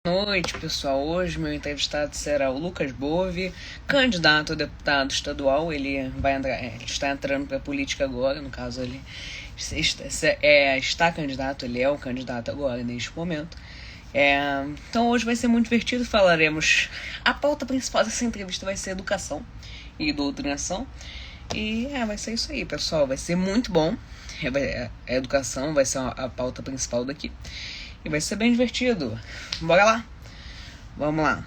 Boa noite, pessoal. Hoje meu entrevistado será o Lucas Bove, candidato a deputado estadual. Ele vai entrar, ele está entrando para a política agora, no caso ele está candidato, ele é o candidato agora neste momento. Então hoje vai ser muito divertido, falaremos. A pauta principal dessa entrevista vai ser educação e doutrinação. E vai ser isso aí, pessoal. Vai ser muito bom. A educação vai ser a pauta principal daqui. E vai ser bem divertido. Bora lá? Vamos lá.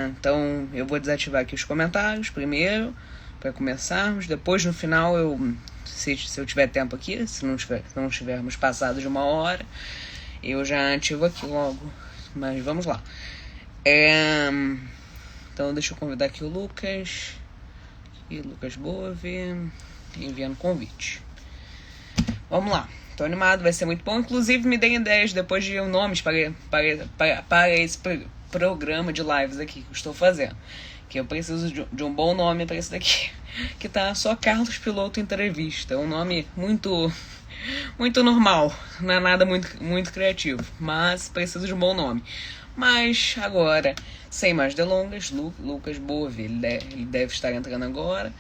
Então eu vou desativar aqui os comentários primeiro, para começarmos. Depois no final, se eu tiver tempo aqui, se não tivermos passado de 1 hora, eu já ativo aqui logo. Mas vamos lá. Então deixa eu convidar aqui o Lucas. E Lucas Bove, enviando convite. Vamos lá. Tô animado, vai ser muito bom. Inclusive, me deem ideias depois de nomes para esse programa de lives aqui que eu estou fazendo. Que eu preciso de um bom nome para esse daqui. Que tá só Carlos Piloto Entrevista. É um nome muito normal. Não é nada muito criativo. Mas preciso de um bom nome. Mas agora, sem mais delongas, Lucas Bove, ele deve estar entrando agora.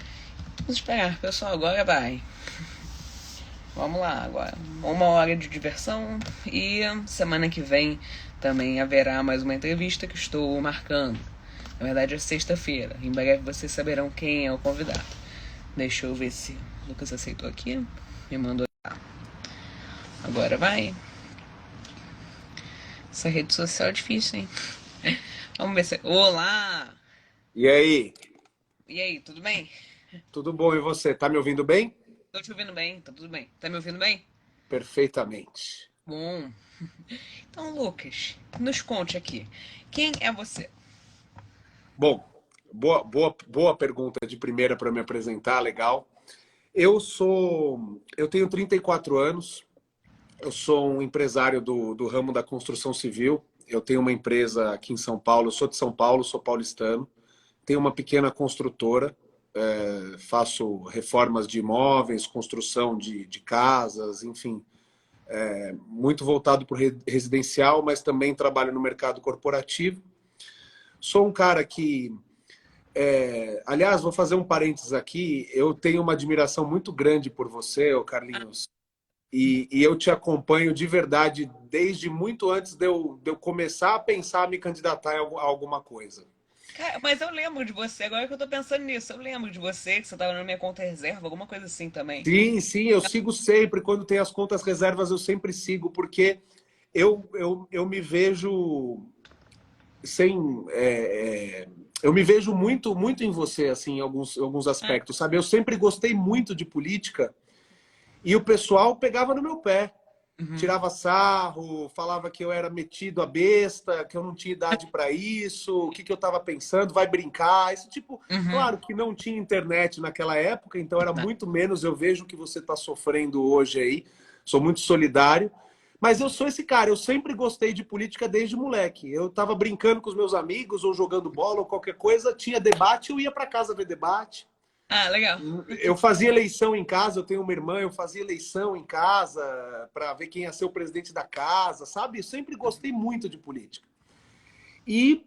Vamos esperar, pessoal. Agora vai. Vamos lá agora. 1 hora de diversão. E semana que vem também haverá mais uma entrevista que estou marcando. Na verdade é sexta-feira. Em breve vocês saberão quem é o convidado. Deixa eu ver se o Lucas aceitou aqui. Me mandou. Agora vai. Essa rede social é difícil, hein? Vamos ver se... Olá! E aí? E aí, tudo bem? Tudo bom? E você? Tá me ouvindo bem? Tô te ouvindo bem, tá tudo bem. Tá me ouvindo bem? Perfeitamente. Bom. Então, Lucas, nos conte aqui. Quem é você? Bom, boa pergunta de primeira para me apresentar, legal. Eu tenho 34 anos, eu sou um empresário do ramo da construção civil. Eu tenho uma empresa aqui em São Paulo, eu sou de São Paulo, sou paulistano. Tenho uma pequena construtora, faço reformas de imóveis, construção de casas, enfim. Muito voltado para o residencial, mas também trabalho no mercado corporativo. Sou um cara que, aliás, vou fazer um parênteses aqui, eu tenho uma admiração muito grande por você, ô Carlinhos, e eu te acompanho de verdade desde muito antes de eu começar a pensar a me candidatar a alguma coisa. Cara, mas eu lembro de você, agora que eu tô pensando nisso, eu lembro de você, que você tava na minha conta reserva, alguma coisa assim também. Sim, sim, eu sigo sempre. Quando tem as contas reservas, eu sempre sigo, porque eu me vejo sem. Eu me vejo muito em você, assim, em alguns Ah, aspectos, sabe? Eu sempre gostei muito de política e o pessoal pegava no meu pé, uhum, tirava sarro, falava que eu era metido a besta, que eu não tinha idade para isso, o que eu estava pensando, vai brincar, esse tipo. uhum. Claro que não tinha internet naquela época, então era muito menos. Eu vejo o que você está sofrendo hoje aí, sou muito solidário. Mas eu sou esse cara, eu sempre gostei de política desde moleque. Eu estava brincando com os meus amigos, ou jogando bola, ou qualquer coisa, tinha debate, eu ia para casa ver debate. Ah, legal. Eu fazia eleição em casa, eu tenho uma irmã, eu fazia eleição em casa para ver quem ia ser o presidente da casa, sabe? Eu sempre gostei muito de política. E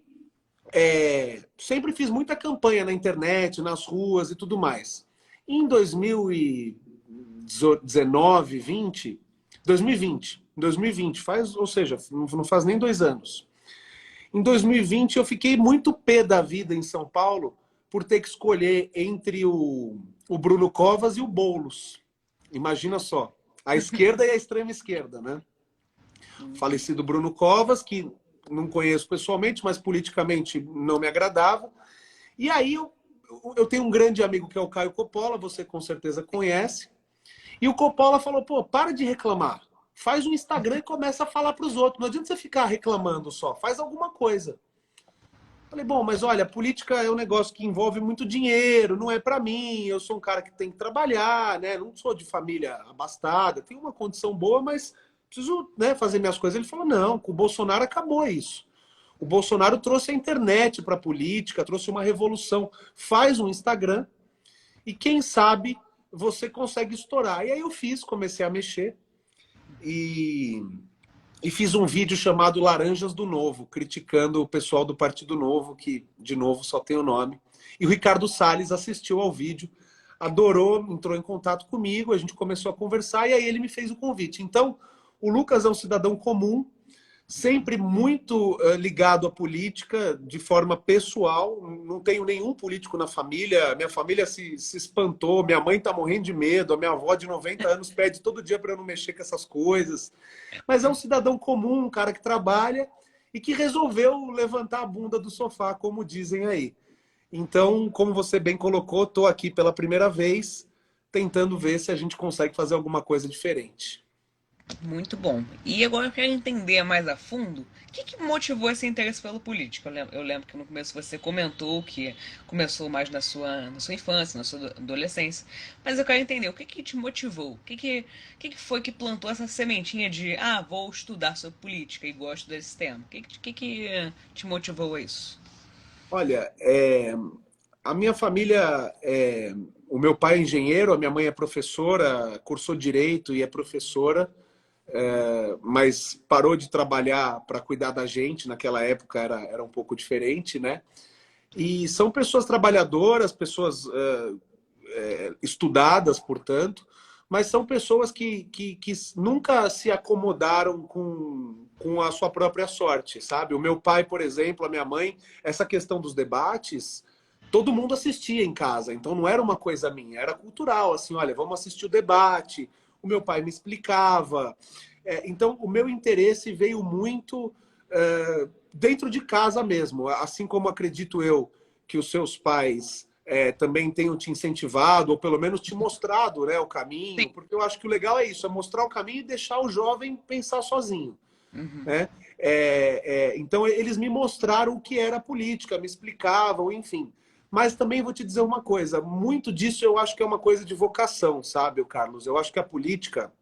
sempre fiz muita campanha na internet, nas ruas e tudo mais. Em 2019, 20, 2020, ou seja, não faz nem 2 anos. Em 2020, eu fiquei muito pé da vida em São Paulo por ter que escolher entre o Bruno Covas e o Boulos. Imagina só, a esquerda e a extrema esquerda, né? O falecido Bruno Covas, que não conheço pessoalmente, mas politicamente não me agradava. E aí eu tenho um grande amigo que é o Caio Coppola, você com certeza conhece. E o Coppola falou, pô, para de reclamar. Faz um Instagram e começa a falar para os outros. Não adianta você ficar reclamando só, faz alguma coisa. Falei, bom, mas olha, política é um negócio que envolve muito dinheiro, não é para mim. Eu sou um cara que tem que trabalhar, né? Não sou de família abastada, tenho uma condição boa, mas preciso, né, fazer minhas coisas. Ele falou, não, com o Bolsonaro acabou isso. O Bolsonaro trouxe a internet para a política, trouxe uma revolução. Faz um Instagram e quem sabe você consegue estourar. E aí eu fiz, comecei a mexer e e fiz um vídeo chamado Laranjas do Novo, criticando o pessoal do Partido Novo, que, de novo, só tem o nome. E o Ricardo Salles assistiu ao vídeo, adorou, entrou em contato comigo, a gente começou a conversar e aí ele me fez o convite. Então, o Lucas é um cidadão comum, sempre muito ligado à política, de forma pessoal. Não tenho nenhum político na família. Minha família se espantou. Minha mãe está morrendo de medo. A minha avó de 90 anos pede todo dia para eu não mexer com essas coisas. Mas é um cidadão comum, um cara que trabalha e que resolveu levantar a bunda do sofá, como dizem aí. Então, como você bem colocou, estou aqui pela primeira vez tentando ver se a gente consegue fazer alguma coisa diferente. Muito bom. E agora eu quero entender mais a fundo o que motivou esse interesse pelo político. Eu lembro que no começo você comentou que começou mais na sua infância, na sua adolescência. Mas eu quero entender o que te motivou? O que foi que plantou essa sementinha de, vou estudar sobre política e gosto desse tema? O que te motivou a isso? Olha, a minha família, o meu pai é engenheiro, a minha mãe é professora, cursou direito e é professora, mas parou de trabalhar para cuidar da gente. Naquela época era um pouco diferente, né? E são pessoas trabalhadoras, pessoas estudadas, portanto, mas são pessoas que nunca se acomodaram com a sua própria sorte, sabe? O meu pai, por exemplo, a minha mãe, essa questão dos debates, todo mundo assistia em casa, então não era uma coisa minha, era cultural, assim, olha, vamos assistir o debate, o meu pai me explicava. Então, o meu interesse veio muito dentro de casa mesmo, assim como acredito eu que os seus pais também tenham te incentivado, ou pelo menos te mostrado, né, o caminho, Sim. porque eu acho que o legal é isso, é mostrar o caminho e deixar o jovem pensar sozinho. Uhum. Né? Então, eles me mostraram o que era a política, me explicavam, enfim. Mas também vou te dizer uma coisa, muito disso eu acho que é uma coisa de vocação, sabe, Carlos? Eu acho que a política,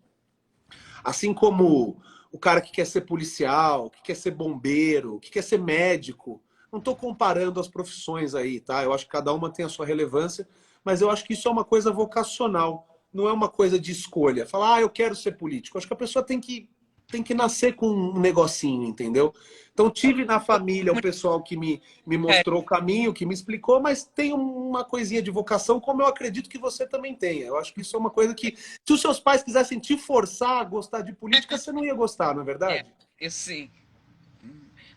assim como o cara que quer ser policial, que quer ser bombeiro, que quer ser médico, não estou comparando as profissões aí, tá? Eu acho que cada uma tem a sua relevância, mas eu acho que isso é uma coisa vocacional, não é uma coisa de escolha. Falar, eu quero ser político. Eu acho que a pessoa tem que nascer com um negocinho, entendeu? Então, tive na família o pessoal que me É, mostrou o caminho, que me explicou, mas tem uma coisinha de vocação, como eu acredito que você também tenha. Eu acho que isso é uma coisa que, se os seus pais quisessem te forçar a gostar de política, você não ia gostar, não é é, verdade? isso sim.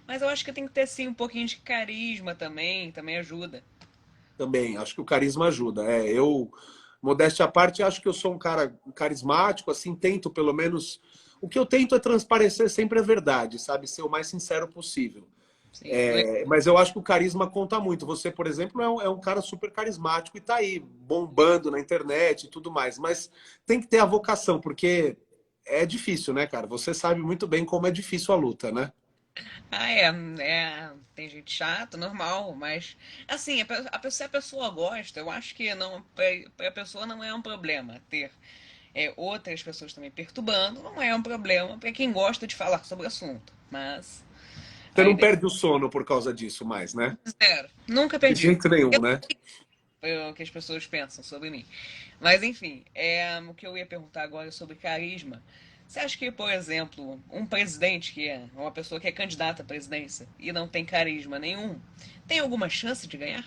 Mas eu acho que tem que ter sim um pouquinho de carisma também ajuda. Também, acho que o carisma ajuda. Eu, modéstia à parte, acho que eu sou um cara carismático, assim, tento pelo menos. O que eu tento é transparecer sempre a verdade, sabe? Ser o mais sincero possível. Sim. Mas eu acho que o carisma conta muito. Você, por exemplo, é um cara super carismático e tá aí, bombando na internet e tudo mais. Mas tem que ter a vocação, porque é difícil, né, cara? Você sabe muito bem como é difícil a luta, né? Tem gente chata, normal, mas assim, se a pessoa gosta, eu acho que não, pra a pessoa não é um problema ter outras pessoas também perturbando, não é um problema para quem gosta de falar sobre o assunto. Mas Você a não ideia perde o sono por causa disso mais, né? é zero. Nunca De perdi. jeito nenhum, Eu né? sei o que as pessoas pensam sobre mim. Mas enfim, o que eu ia perguntar agora é sobre carisma. Você acha que, por exemplo, um presidente que é uma pessoa que é candidata à presidência e não tem carisma nenhum, tem alguma chance de ganhar?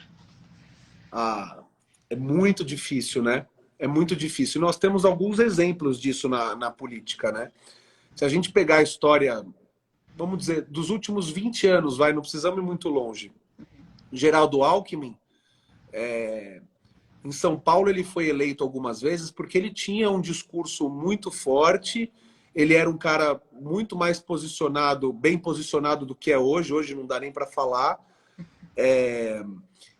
Ah, é muito difícil, né? É muito difícil. Nós temos alguns exemplos disso na política, né? Se a gente pegar a história, vamos dizer, dos últimos 20 anos, não precisamos ir muito longe. Geraldo Alckmin, em São Paulo, ele foi eleito algumas vezes porque ele tinha um discurso muito forte, ele era um cara muito mais posicionado, bem posicionado do que é hoje, hoje não dá nem para falar.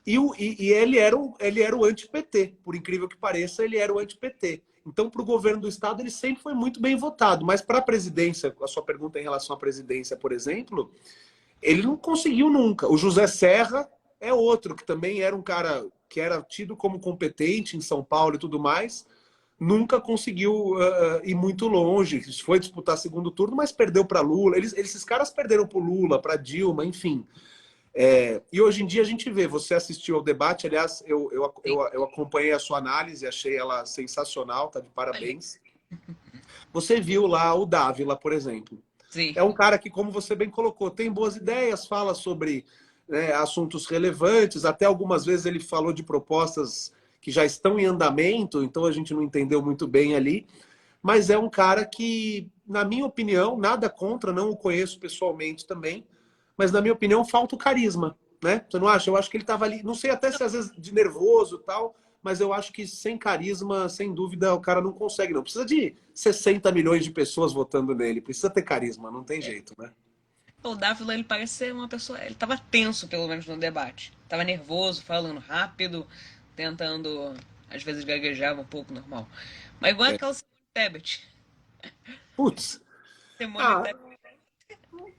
E ele era o anti-PT, por incrível que pareça, ele era o anti-PT. Então, para o governo do Estado, ele sempre foi muito bem votado. Mas para a presidência, a sua pergunta em relação à presidência, por exemplo, ele não conseguiu nunca. O José Serra é outro, que também era um cara que era tido como competente em São Paulo e tudo mais, nunca conseguiu ir muito longe. Foi disputar segundo turno, mas perdeu para Lula. Esses caras perderam para Lula, para Dilma, enfim. E hoje em dia a gente vê, você assistiu ao debate, aliás, Sim. eu acompanhei a sua análise, achei ela sensacional, tá de Olha, parabéns. Você viu lá o Dávila, por exemplo. Sim. É um cara que, como você bem colocou, tem boas ideias, fala sobre, né, assuntos relevantes, até algumas vezes ele falou de propostas que já estão em andamento, então a gente não entendeu muito bem ali, mas é um cara que, na minha opinião, nada contra, não o conheço pessoalmente também, mas na minha opinião falta o carisma, né? Você não acha? Eu acho que ele estava ali, não sei até se às vezes de nervoso e tal, mas eu acho que sem carisma, sem dúvida, o cara não consegue, não. Precisa de 60 milhões de pessoas votando nele, precisa ter carisma, não tem jeito, né? O Dávila, ele parece ser uma pessoa. Ele tava tenso, pelo menos, no debate. Tava nervoso, falando rápido, tentando. Às vezes gaguejava um pouco, normal. Mas igual É. aquela Simone Tebet. Putz, Simone ah, Tebet.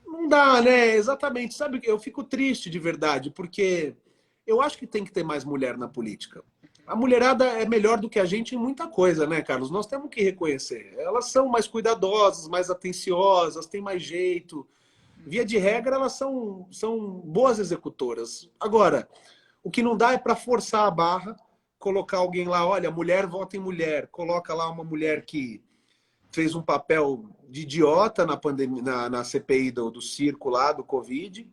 não dá, né? Exatamente. Sabe, eu fico triste de verdade, porque eu acho que tem que ter mais mulher na política. A mulherada é melhor do que a gente em muita coisa, né, Carlos? Nós temos que reconhecer. Elas são mais cuidadosas, mais atenciosas, têm mais jeito. Via de regra, elas são boas executoras. Agora, o que não dá é para forçar a barra, colocar alguém lá, olha, mulher vota em mulher, coloca lá uma mulher que fez um papel de idiota na pandemia, na CPI do circo lá, do Covid.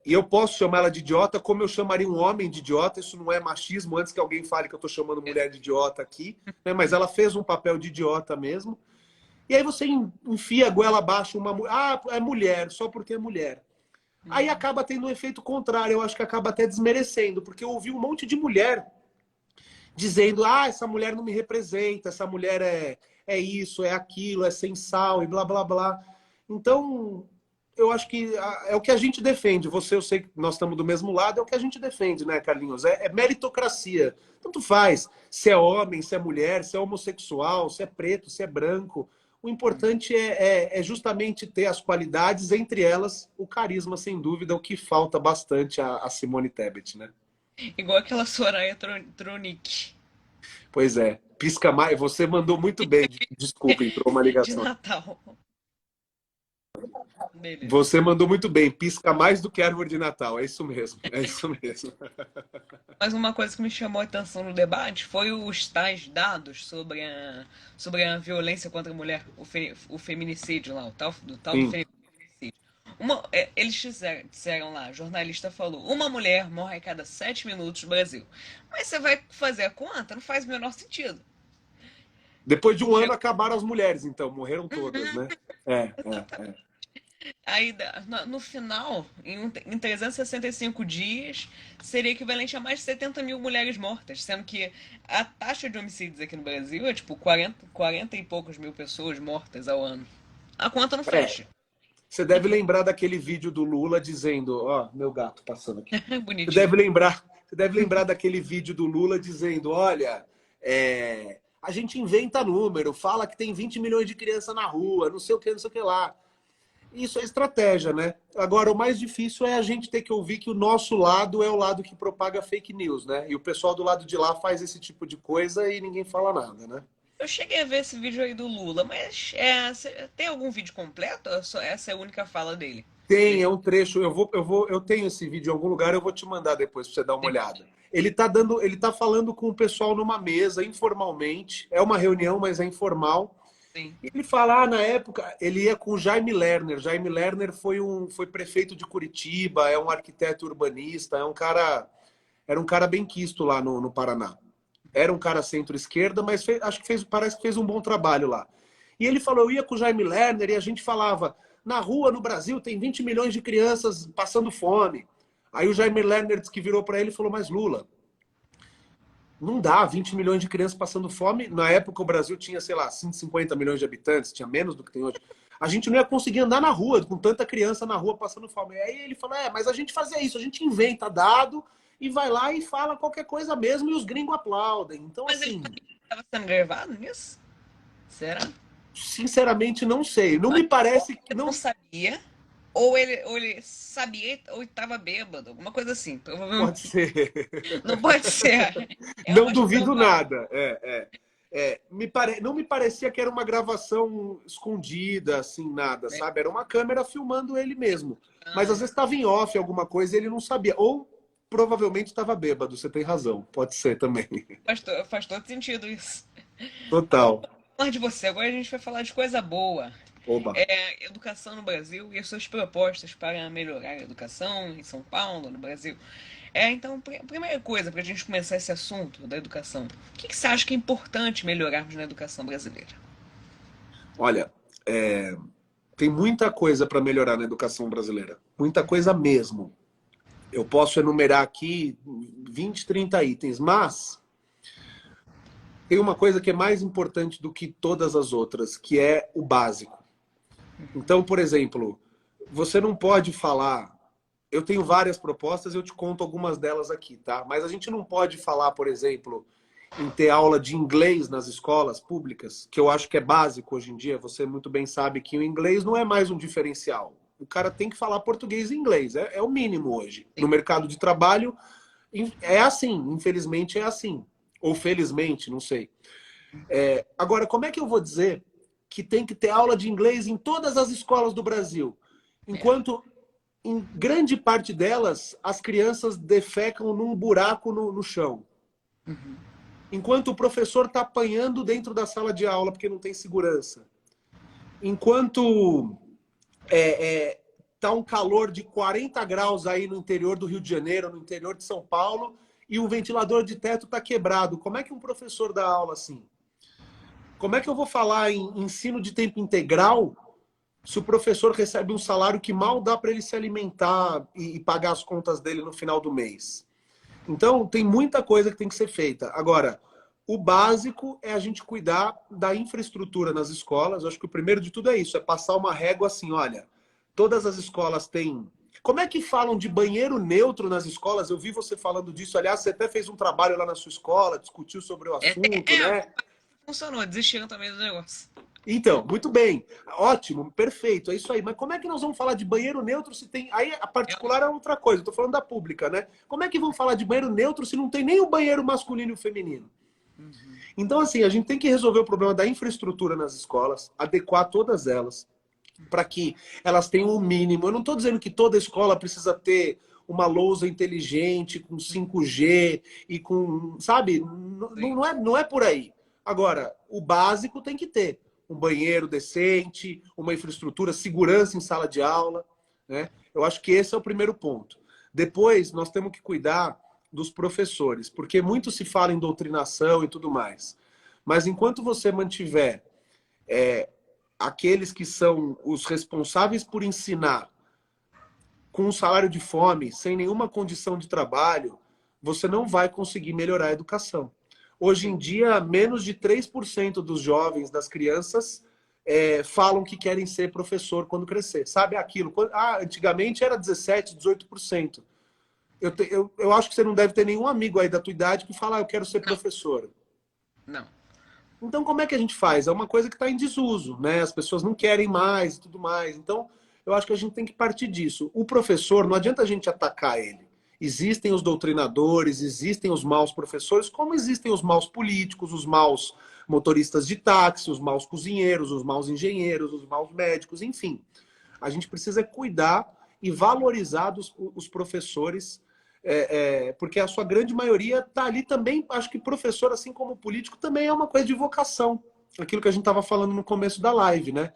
E eu posso chamar ela de idiota como eu chamaria um homem de idiota, isso não é machismo, antes que alguém fale que eu estou chamando mulher de idiota aqui, né? Mas ela fez um papel de idiota mesmo. E aí você enfia a goela abaixo uma mulher. Ah, é mulher, só porque é mulher. Aí acaba tendo um efeito contrário, eu acho que acaba até desmerecendo, porque eu ouvi um monte de mulher dizendo, ah, essa mulher não me representa, essa mulher é isso, é aquilo, é sem sal e blá, blá, blá. Então, eu acho que é o que a gente defende. Você, eu sei que nós estamos do mesmo lado, é o que a gente defende, né, Carlinhos? É meritocracia. Tanto faz se é homem, se é mulher, se é homossexual, se é preto, se é branco. O importante é justamente ter as qualidades, entre elas o carisma, sem dúvida, o que falta bastante a Simone Tebet, né? Igual aquela Soraya Tronic. Pois é. Pisca mais. Você mandou muito bem. Desculpa, entrou uma De ligação. Natal. Beleza. Você mandou muito bem. Pisca mais do que árvore de Natal. É isso mesmo. É isso mesmo. Mas uma coisa que me chamou a atenção no debate foi os tais dados sobre a violência contra a mulher, o feminicídio lá, o tal do Sim. feminicídio. Eles disseram lá, a jornalista falou, uma mulher morre a cada 7 minutos no Brasil. Mas você vai fazer a conta? Não faz o menor sentido. Depois de um ano Chegou. acabaram as mulheres, então. Morreram todas, né? É. Aí, no final, em 365 dias, seria equivalente a mais de 70 mil mulheres mortas, sendo que a taxa de homicídios aqui no Brasil é tipo 40 e poucas mil pessoas mortas ao ano. A conta não É. fecha. Você deve lembrar daquele vídeo do Lula dizendo, ó, meu gato passando aqui. Você Bonitinho. deve lembrar, você deve lembrar daquele vídeo do Lula dizendo, olha, a gente inventa número, fala que tem 20 milhões de crianças na rua, não sei o que, não sei o que lá. Isso é estratégia, né? Agora, o mais difícil é a gente ter que ouvir que o nosso lado é o lado que propaga fake news, né? E o pessoal do lado de lá faz esse tipo de coisa e ninguém fala nada, né? Eu cheguei a ver esse vídeo aí do Lula, mas tem algum vídeo completo? Ou essa é a única fala dele? Tem, é um trecho. Eu tenho esse vídeo em algum lugar, eu vou te mandar depois para você dar uma olhada. Ele tá falando com o pessoal numa mesa, informalmente. É uma reunião, mas é informal. Sim. E ele fala, na época, ele ia com o Jaime Lerner. Jaime Lerner foi prefeito de Curitiba, é um arquiteto urbanista, era um cara bem quisto lá no Paraná. Era um cara centro-esquerda, mas parece que fez um bom trabalho lá. E ele falou, eu ia com o Jaime Lerner e a gente falava, na rua no Brasil tem 20 milhões de crianças passando fome. Aí o Jaime Lerner disse que virou para ele e falou, mas Lula, não dá 20 milhões de crianças passando fome. Na época o Brasil tinha, sei lá, 150 milhões de habitantes, tinha menos do que tem hoje. A gente não ia conseguir andar na rua, com tanta criança na rua passando fome. Aí ele falou, mas a gente fazia isso, a gente inventa dado e vai lá e fala qualquer coisa mesmo e os gringos aplaudem. Então, Mas ele assim, estava sendo gravado nisso? Será? sinceramente não sei. Não me parece que Ele não não sabia, ou ele sabia ou estava bêbado, alguma coisa assim. pode Provavelmente. ser. Não pode ser. É Não uma duvido provável. nada. Não me parecia que era uma gravação escondida, assim, nada, Né? sabe? Era uma câmera filmando ele mesmo. Mas às Ah, vezes estava em off alguma coisa e ele não sabia. Ou provavelmente estava bêbado, você tem razão. Pode ser também. faz todo sentido isso. Mas vamos Total. falar de você. Agora a gente vai falar de coisa boa. Oba. Educação no Brasil e as suas propostas para melhorar a educação em São Paulo, no Brasil. Então, primeira coisa, para a gente começar esse assunto da educação, o que você acha que é importante melhorarmos na educação brasileira? Olha, tem muita coisa para melhorar na educação brasileira. Muita coisa mesmo. Eu posso enumerar aqui 20, 30 itens, mas tem uma coisa que é mais importante do que todas as outras, que é o básico. Então, por exemplo, você não pode falar... Eu tenho várias propostas, eu te conto algumas delas aqui, tá? Mas a gente não pode falar, por exemplo, em ter aula de inglês nas escolas públicas, que eu acho que é básico hoje em dia. Você muito bem sabe que o inglês não é mais um diferencial. O cara tem que falar português e inglês, é o mínimo hoje. No mercado de trabalho, é assim, infelizmente é assim. Ou felizmente, não sei. Agora, como é que eu vou dizer que tem que ter aula de inglês em todas as escolas do Brasil? Enquanto, em grande parte delas, as crianças defecam num buraco no chão. Enquanto o professor está apanhando dentro da sala de aula porque não tem segurança. Enquanto tá um calor de 40 graus aí no interior do Rio de Janeiro, no interior de São Paulo, e o ventilador de teto está quebrado. Como é que um professor dá aula assim? Como é que eu vou falar em ensino de tempo integral se o professor recebe um salário que mal dá para ele se alimentar e pagar as contas dele no final do mês? Então, tem muita coisa que tem que ser feita. Agora, o básico é a gente cuidar da infraestrutura nas escolas. Eu acho que o primeiro de tudo é isso, é passar uma régua assim, olha, todas as escolas têm... Como é que falam de banheiro neutro nas escolas? Eu vi você falando disso. Aliás, você até fez um trabalho lá na sua escola, discutiu sobre o assunto, né? Funcionou, desistiram também do negócio. Então, muito bem. Ótimo, perfeito, é isso aí. Mas como é que nós vamos falar de banheiro neutro se tem... Aí a particular é outra coisa, estou falando da pública, né? Como é que vão falar de banheiro neutro se não tem nem o banheiro masculino e o feminino? Então, assim, a gente tem que resolver o problema da infraestrutura nas escolas, adequar todas elas, para que elas tenham o mínimo. Eu não estou dizendo que toda escola precisa ter uma lousa inteligente, com 5G e com... Sabe? Não é por aí. Agora, o básico tem que ter. Um banheiro decente, uma infraestrutura, segurança em sala de aula, né? Eu acho que esse é o primeiro ponto. Depois, nós temos que cuidar dos professores, porque muito se fala em doutrinação e tudo mais. Mas enquanto você mantiver aqueles que são os responsáveis por ensinar com um salário de fome, sem nenhuma condição de trabalho, você não vai conseguir melhorar a educação. Hoje em dia, menos de 3% dos jovens, das crianças, falam que querem ser professor quando crescer. Sabe aquilo? Antigamente era 17%, 18%. Eu acho que você não deve ter nenhum amigo aí da tua idade que fala, eu quero ser professor. Não. Então, como é que a gente faz? É uma coisa que está em desuso, né? As pessoas não querem mais e tudo mais. Então, eu acho que a gente tem que partir disso. O professor, não adianta a gente atacar ele. Existem os doutrinadores, existem os maus professores, como existem os maus políticos, os maus motoristas de táxi, os maus cozinheiros, os maus engenheiros, os maus médicos, enfim. A gente precisa cuidar e valorizar os professores, porque a sua grande maioria está ali também. Acho que professor, assim como político, também é uma coisa de vocação. Aquilo que a gente estava falando no começo da live, né?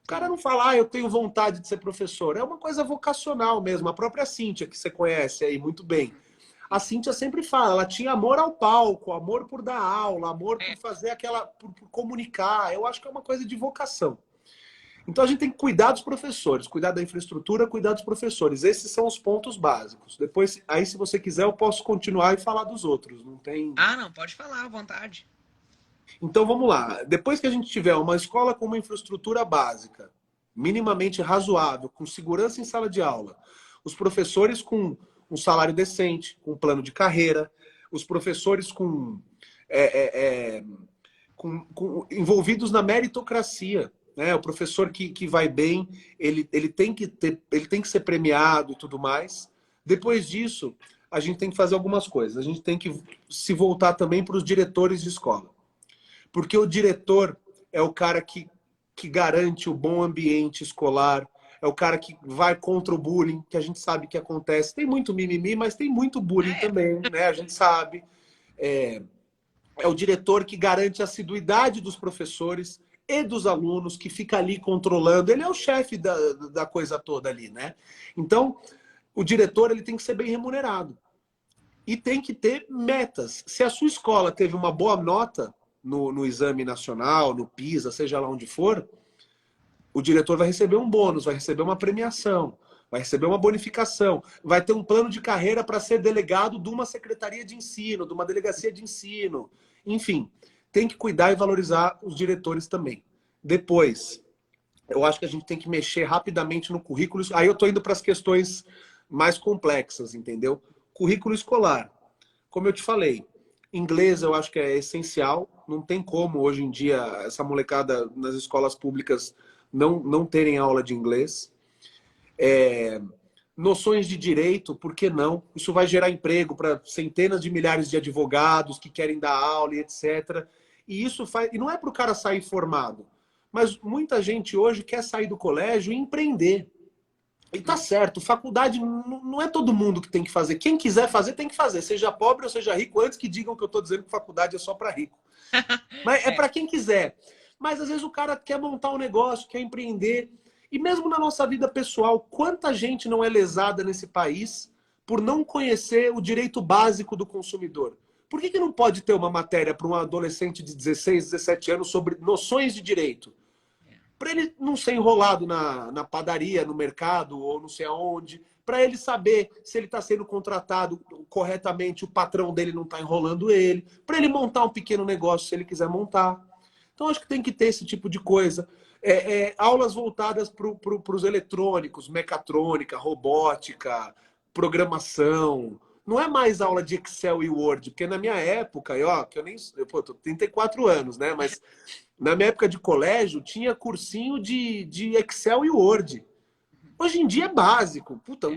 O cara não fala, eu tenho vontade de ser professor. É uma coisa vocacional mesmo. A própria Cíntia, que você conhece aí muito bem. A Cíntia sempre fala, ela tinha amor ao palco, amor por dar aula, amor por fazer por comunicar. Eu acho que é uma coisa de vocação. Então a gente tem que cuidar dos professores, cuidar da infraestrutura, cuidar dos professores. Esses são os pontos básicos. Depois, aí se você quiser, eu posso continuar e falar dos outros. Não tem... Não, pode falar à vontade. Então vamos lá. Depois que a gente tiver uma escola com uma infraestrutura básica, minimamente razoável, com segurança em sala de aula, os professores com um salário decente, com um plano de carreira, os professores envolvidos na meritocracia, né? O professor que vai bem, ele tem que ser premiado e tudo mais. Depois disso, a gente tem que fazer algumas coisas. A gente tem que se voltar também para os diretores de escola. Porque o diretor é o cara que garante o bom ambiente escolar, é o cara que vai contra o bullying, que a gente sabe que acontece. Tem muito mimimi, mas tem muito bullying também, né? A gente sabe. É o diretor que garante a assiduidade dos professores. e dos alunos, que fica ali controlando. Ele é o chefe da coisa toda ali, né? Então, o diretor ele tem que ser bem remunerado. E tem que ter metas. Se a sua escola teve uma boa nota no exame nacional, no PISA, seja lá onde for, o diretor vai receber um bônus, vai receber uma premiação, vai receber uma bonificação, vai ter um plano de carreira para ser delegado de uma secretaria de ensino, de uma delegacia de ensino. Enfim, tem que cuidar e valorizar os diretores também. Depois, eu acho que a gente tem que mexer rapidamente no currículo. Aí eu estou indo para as questões mais complexas, entendeu? Currículo escolar. Como eu te falei, inglês eu acho que é essencial. Não tem como, hoje em dia, essa molecada nas escolas públicas não terem aula de inglês. Noções de direito, por que não? Isso vai gerar emprego para centenas de milhares de advogados que querem dar aula e etc. E isso faz. E não é para o cara sair formado. Mas muita gente hoje quer sair do colégio e empreender. E tá certo, faculdade não é todo mundo que tem que fazer. Quem quiser fazer, tem que fazer. Seja pobre ou seja rico, antes que digam que eu estou dizendo que faculdade é só para rico. Mas é para quem quiser. Mas às vezes o cara quer montar um negócio, quer empreender. E mesmo na nossa vida pessoal, quanta gente não é lesada nesse país por não conhecer o direito básico do consumidor? Por que não pode ter uma matéria para um adolescente de 16, 17 anos sobre noções de direito? Para ele não ser enrolado na padaria, no mercado ou não sei aonde, para ele saber se ele está sendo contratado corretamente, o patrão dele não está enrolando ele, para ele montar um pequeno negócio se ele quiser montar. Então acho que tem que ter esse tipo de coisa. Aulas voltadas para os eletrônicos, mecatrônica, robótica, programação. Não é mais aula de Excel e Word, porque na minha época, eu tô 34 anos, né? Mas na minha época de colégio, tinha cursinho de Excel e Word. Hoje em dia é básico. Puta,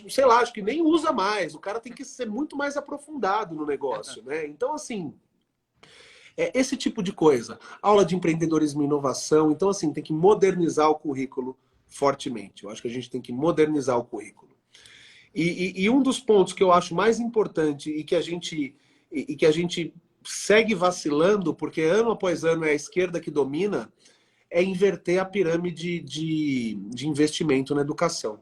sei lá, acho que nem usa mais. O cara tem que ser muito mais aprofundado no negócio, né? Então, assim, esse tipo de coisa. Aula de empreendedorismo e inovação. Então, assim, tem que modernizar o currículo fortemente. Eu acho que a gente tem que modernizar o currículo. E um dos pontos que eu acho mais importante e que a gente segue vacilando, porque ano após ano é a esquerda que domina, é inverter a pirâmide de investimento na educação.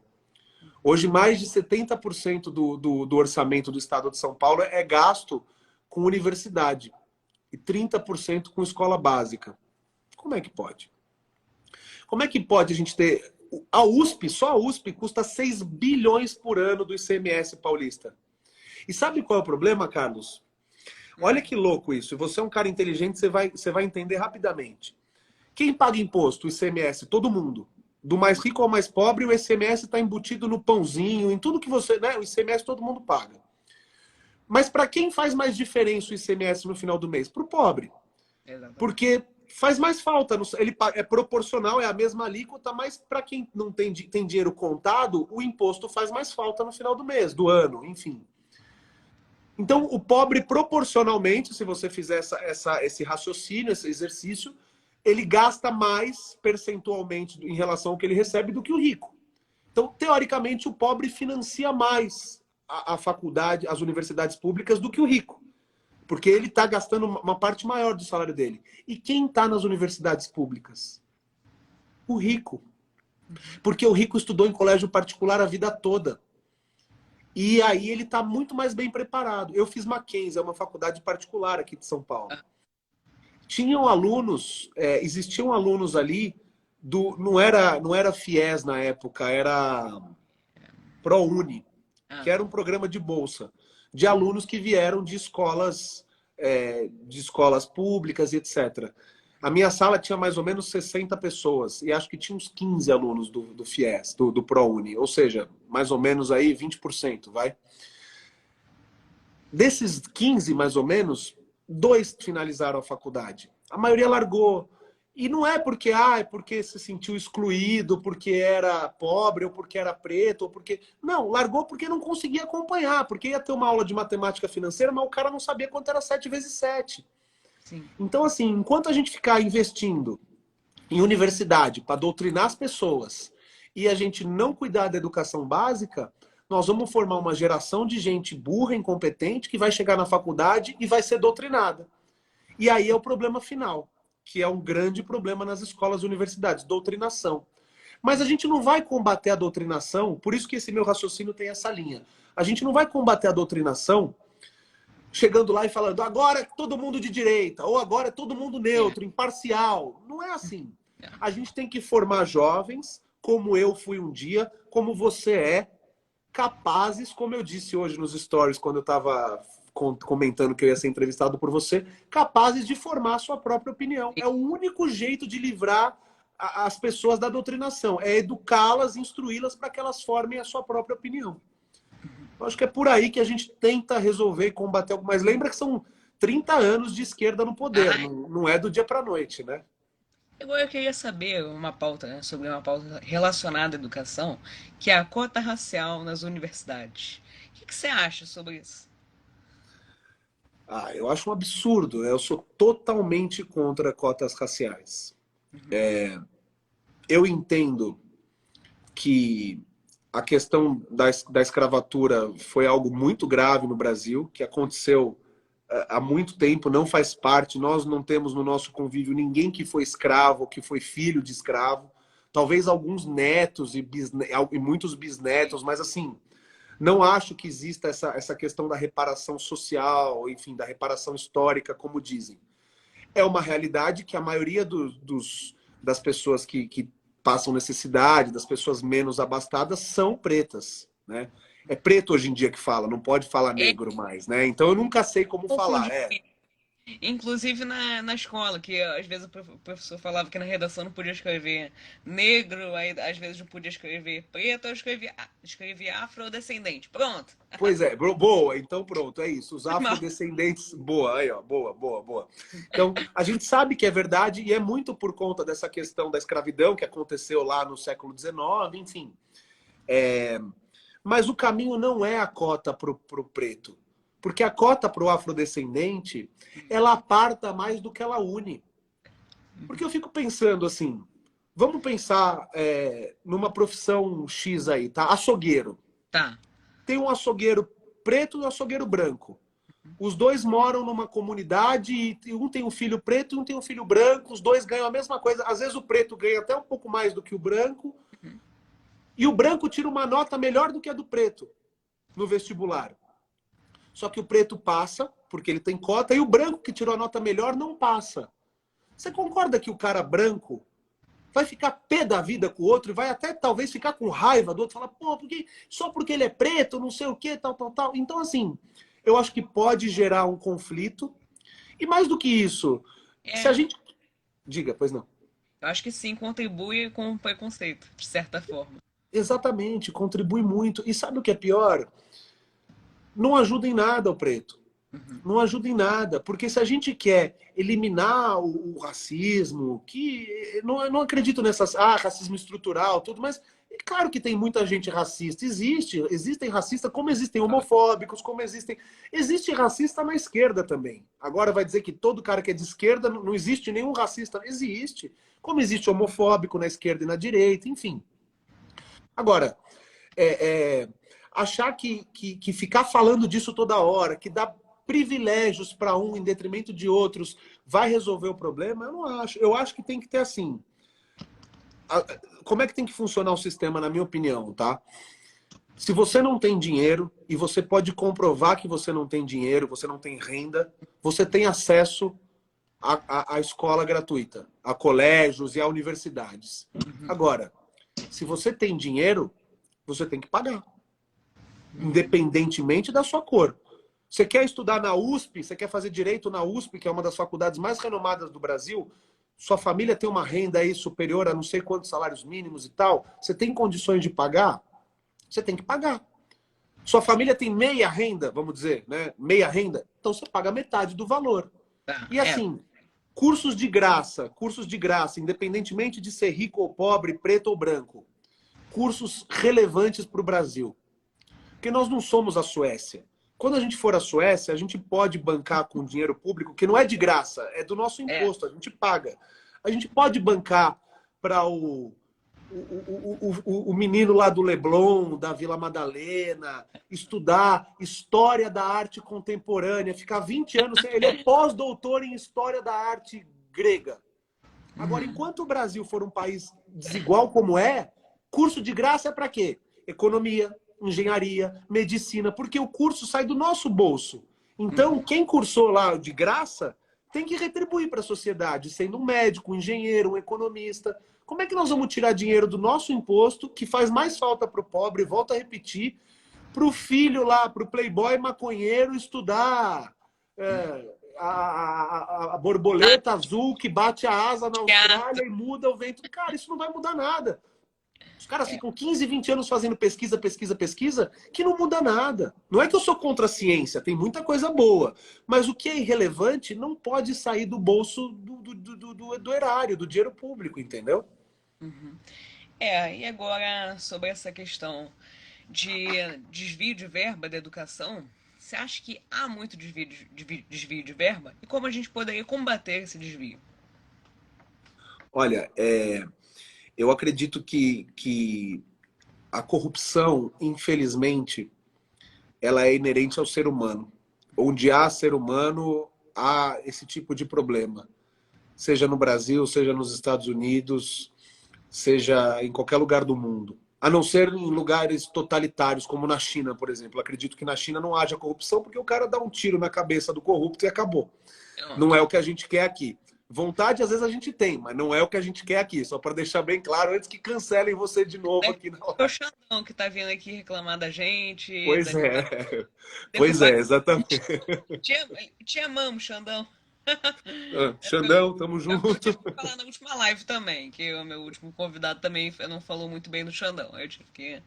Hoje, mais de 70% do orçamento do Estado de São Paulo é gasto com universidade e 30% com escola básica. Como é que pode? Como é que pode a gente ter... A USP, só a USP, custa 6 bilhões por ano do ICMS paulista. E sabe qual é o problema, Carlos? Olha que louco isso. Se você é um cara inteligente, você vai entender rapidamente. Quem paga imposto? O ICMS? Todo mundo. Do mais rico ao mais pobre, o ICMS está embutido no pãozinho, em tudo que você... né? O ICMS todo mundo paga. Mas para quem faz mais diferença o ICMS no final do mês? Para o pobre. Exatamente. Porque faz mais falta. Ele é proporcional, é a mesma alíquota, mas para quem não tem dinheiro contado, o imposto faz mais falta no final do mês, do ano, enfim. Então, o pobre, proporcionalmente, se você fizer esse raciocínio, esse exercício, ele gasta mais percentualmente em relação ao que ele recebe do que o rico. Então, teoricamente, o pobre financia mais a faculdade, as universidades públicas do que o rico. Porque ele está gastando uma parte maior do salário dele. E quem está nas universidades públicas? O rico. Porque o rico estudou em colégio particular a vida toda. E aí ele está muito mais bem preparado. Eu fiz Mackenzie, é uma faculdade particular aqui de São Paulo. Tinham alunos, existiam alunos ali, não era FIES na época, era ProUni, que era um programa de bolsa, de alunos que vieram de escolas públicas e etc. A minha sala tinha mais ou menos 60 pessoas, e acho que tinha uns 15 alunos do FIES, do ProUni, ou seja, mais ou menos aí 20%, vai. Desses 15, mais ou menos, 2 finalizaram a faculdade. A maioria largou. E não é porque, porque se sentiu excluído, porque era pobre, ou porque era preto, ou porque... Não, largou porque não conseguia acompanhar, porque ia ter uma aula de matemática financeira, mas o cara não sabia quanto era 7 vezes 7. Sim. Então, assim, enquanto a gente ficar investindo em universidade para doutrinar as pessoas e a gente não cuidar da educação básica, nós vamos formar uma geração de gente burra, incompetente, que vai chegar na faculdade e vai ser doutrinada. E aí é o problema final. que é um grande problema nas escolas e universidades, doutrinação. Mas a gente não vai combater a doutrinação, por isso que esse meu raciocínio tem essa linha. A gente não vai combater a doutrinação chegando lá e falando agora é todo mundo de direita, ou agora é todo mundo neutro, imparcial. Não é assim. A gente tem que formar jovens, como eu fui um dia, como você é, capazes, como eu disse hoje nos stories, quando eu estava comentando que eu ia ser entrevistado por você, capazes de formar a sua própria opinião. É o único jeito de livrar as pessoas da doutrinação, é educá-las, instruí-las para que elas formem a sua própria opinião. Eu acho que é por aí que a gente tenta resolver e combater. Mas lembra que são 30 anos de esquerda no poder, não é do dia para a noite, né? Agora eu queria saber uma pauta, né, sobre uma pauta relacionada à educação, que é a cota racial nas universidades. O que você acha sobre isso? Eu acho um absurdo. Eu sou totalmente contra cotas raciais. Eu entendo que a questão da escravatura foi algo muito grave no Brasil, que aconteceu há muito tempo, não faz parte. Nós não temos no nosso convívio ninguém que foi escravo, que foi filho de escravo. Talvez alguns netos e muitos bisnetos, mas assim, não acho que exista essa questão da reparação social, enfim, da reparação histórica, como dizem. É uma realidade que a maioria das pessoas que passam necessidade, das pessoas menos abastadas, são pretas, né? É preto hoje em dia que fala, não pode falar negro mais, né? Então eu nunca sei como falar. Inclusive na escola, que às vezes o professor falava que na redação não podia escrever negro, aí às vezes não podia escrever preto, eu escrevia afrodescendente. Pronto. Pois é, boa, então pronto, é isso. Os afrodescendentes, boa, aí ó, boa. Então, a gente sabe que é verdade e é muito por conta dessa questão da escravidão que aconteceu lá no século XIX, enfim. Mas o caminho não é a cota pro preto. Porque a cota para o afrodescendente, ela aparta mais do que ela une. Porque eu fico pensando assim, vamos pensar numa profissão X aí, tá? Açougueiro. Tá. Tem um açougueiro preto e um açougueiro branco. Os dois moram numa comunidade e um tem um filho preto e um tem um filho branco. Os dois ganham a mesma coisa. Às vezes o preto ganha até um pouco mais do que o branco. E o branco tira uma nota melhor do que a do preto no vestibular. Só que o preto passa, porque ele tem cota, e o branco que tirou a nota melhor não passa. Você concorda que o cara branco vai ficar pé da vida com o outro e vai até talvez ficar com raiva do outro, falar, pô, só porque ele é preto, não sei o quê, tal. Então, assim, eu acho que pode gerar um conflito. E mais do que isso, se a gente... Diga, pois não. Eu acho que sim, contribui com o preconceito, de certa forma. Exatamente, contribui muito. E sabe o que é pior? Não ajuda em nada o preto. Não ajuda em nada. Porque se a gente quer eliminar o racismo, que não acredito nessas... racismo estrutural, tudo, mas é claro que tem muita gente racista. Existem racistas, como existem homofóbicos, como existem... Existe racista na esquerda também. Agora vai dizer que todo cara que é de esquerda não existe nenhum racista. Existe. Como existe homofóbico na esquerda e na direita, enfim. Agora, achar que ficar falando disso toda hora, que dá privilégios para um em detrimento de outros, vai resolver o problema? Eu não acho. Eu acho que tem que ter assim. Como é que tem que funcionar o sistema, na minha opinião, tá? Se você não tem dinheiro, e você pode comprovar que você não tem dinheiro, você não tem renda, você tem acesso à escola gratuita, a colégios e a universidades. Agora, se você tem dinheiro, você tem que pagar. Independentemente da sua cor. Você quer estudar na USP, você quer fazer direito na USP, que é uma das faculdades mais renomadas do Brasil, sua família tem uma renda aí superior a não sei quantos salários mínimos e tal, você tem condições de pagar? Você tem que pagar. Sua família tem meia renda, vamos dizer, né? Meia renda, então você paga metade do valor. E assim, cursos de graça, independentemente de ser rico ou pobre, preto ou branco, cursos relevantes para o Brasil. Porque nós não somos a Suécia. Quando a gente for à Suécia, a gente pode bancar com dinheiro público, que não é de graça, é do nosso imposto, a gente paga. A gente pode bancar para o menino lá do Leblon, da Vila Madalena, estudar História da Arte Contemporânea, ficar 20 anos, ele é pós-doutor em História da Arte Grega. Agora, enquanto o Brasil for um país desigual como é, curso de graça é para quê? Economia, engenharia, medicina, porque o curso sai do nosso bolso. Então, quem cursou lá de graça tem que retribuir para a sociedade, sendo um médico, um engenheiro, um economista. Como é que nós vamos tirar dinheiro do nosso imposto, que faz mais falta para o pobre, volto a repetir, para o filho lá, para o playboy maconheiro estudar a borboleta azul que bate a asa na Austrália e muda o vento? Cara, isso não vai mudar nada. Os caras ficam 15, 20 anos fazendo pesquisa, que não muda nada. Não é que eu sou contra a ciência, tem muita coisa boa. Mas o que é irrelevante não pode sair do bolso do erário, do dinheiro público, entendeu? E agora sobre essa questão de desvio de verba da educação, você acha que há muito desvio de verba? E como a gente poderia combater esse desvio? Olha, eu acredito que a corrupção, infelizmente, ela é inerente ao ser humano. Onde há ser humano, há esse tipo de problema. Seja no Brasil, seja nos Estados Unidos, seja em qualquer lugar do mundo. A não ser em lugares totalitários, como na China, por exemplo. Eu acredito que na China não haja corrupção, porque o cara dá um tiro na cabeça do corrupto e acabou. Não é o que a gente quer aqui. Vontade, às vezes, a gente tem, mas não é o que a gente quer aqui. Só para deixar bem claro, antes que cancelem você de novo aqui na live. É o Xandão que tá vindo aqui reclamar da gente. Pois é. Pois é, exatamente. Te amamos, Xandão. Xandão, tamo junto. Eu tive que falar na última live também, que o meu último convidado também não falou muito bem do Xandão. Eu tive que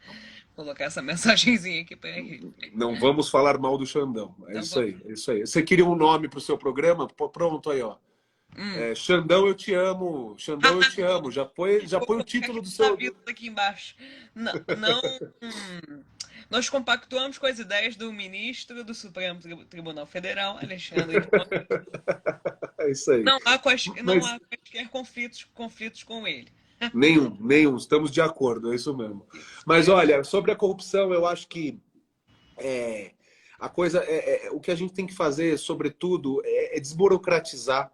colocar essa mensagenzinha aqui para ele. Não vamos falar mal do Xandão. É isso aí, é isso aí. Você queria um nome pro seu programa? Pronto aí, ó. Xandão, eu te amo. Xandão, eu te amo. Já põe o título do seu... aqui embaixo. Não, nós compactuamos com as ideias do ministro do Supremo Tribunal Federal, Alexandre de Moraes. É isso aí. Não há quaisquer conflitos com ele. Nenhum. Estamos de acordo, é isso mesmo. Mas olha, sobre a corrupção, eu acho que a coisa, o que a gente tem que fazer, sobretudo, é desburocratizar,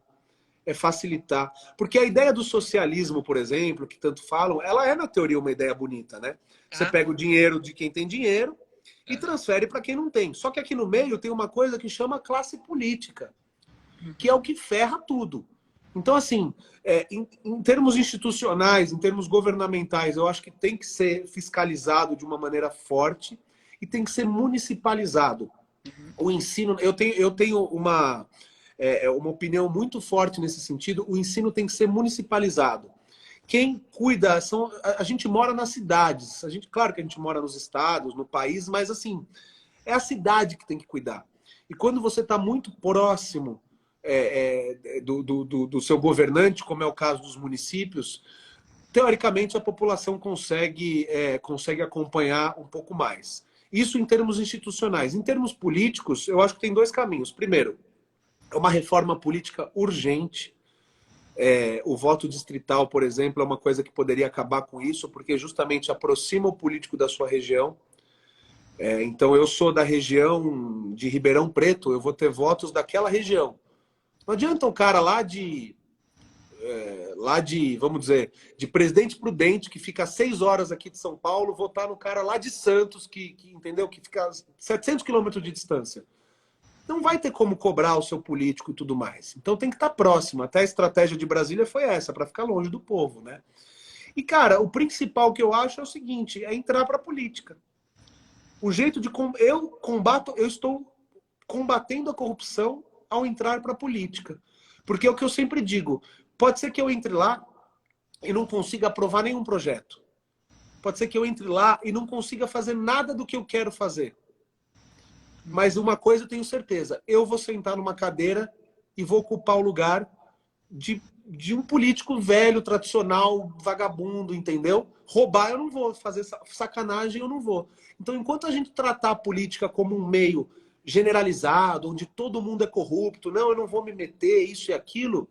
é facilitar. Porque a ideia do socialismo, por exemplo, que tanto falam, ela é, na teoria, uma ideia bonita, né? Você pega o dinheiro de quem tem dinheiro e transfere para quem não tem. Só que aqui no meio tem uma coisa que chama classe política, que é o que ferra tudo. Então, assim, em termos institucionais, em termos governamentais, eu acho que tem que ser fiscalizado de uma maneira forte e tem que ser municipalizado. O ensino, eu tenho uma opinião muito forte nesse sentido. O ensino tem que ser municipalizado. Quem cuida a gente mora nas cidades. Claro que a gente mora nos estados, no país, mas assim, é a cidade que tem que cuidar. E quando você está muito próximo do seu governante, como é o caso dos municípios, teoricamente a população consegue acompanhar um pouco mais. Isso em termos institucionais. Em termos políticos, eu acho que tem dois caminhos. Primeiro, é uma reforma política urgente. O voto distrital, por exemplo, é uma coisa que poderia acabar com isso, porque justamente aproxima o político da sua região. Então, eu sou da região de Ribeirão Preto, eu vou ter votos daquela região. Não adianta um cara lá de, vamos dizer, de Presidente Prudente, que fica 6 horas aqui de São Paulo, votar no cara lá de Santos, entendeu? Que fica 700 quilômetros de distância. Não vai ter como cobrar o seu político e tudo mais. Então tem que estar próximo. Até a estratégia de Brasília foi essa, para ficar longe do povo, né? E, cara, o principal que eu acho é o seguinte, é entrar para a política. O jeito de... Eu estou combatendo a corrupção ao entrar para a política. Porque é o que eu sempre digo, pode ser que eu entre lá e não consiga aprovar nenhum projeto. Pode ser que eu entre lá e não consiga fazer nada do que eu quero fazer. Mas uma coisa eu tenho certeza, eu vou sentar numa cadeira e vou ocupar o lugar de um político velho, tradicional, vagabundo, entendeu? Roubar eu não vou, fazer sacanagem eu não vou. Então, enquanto a gente tratar a política como um meio generalizado, onde todo mundo é corrupto, não, eu não vou me meter, isso e aquilo,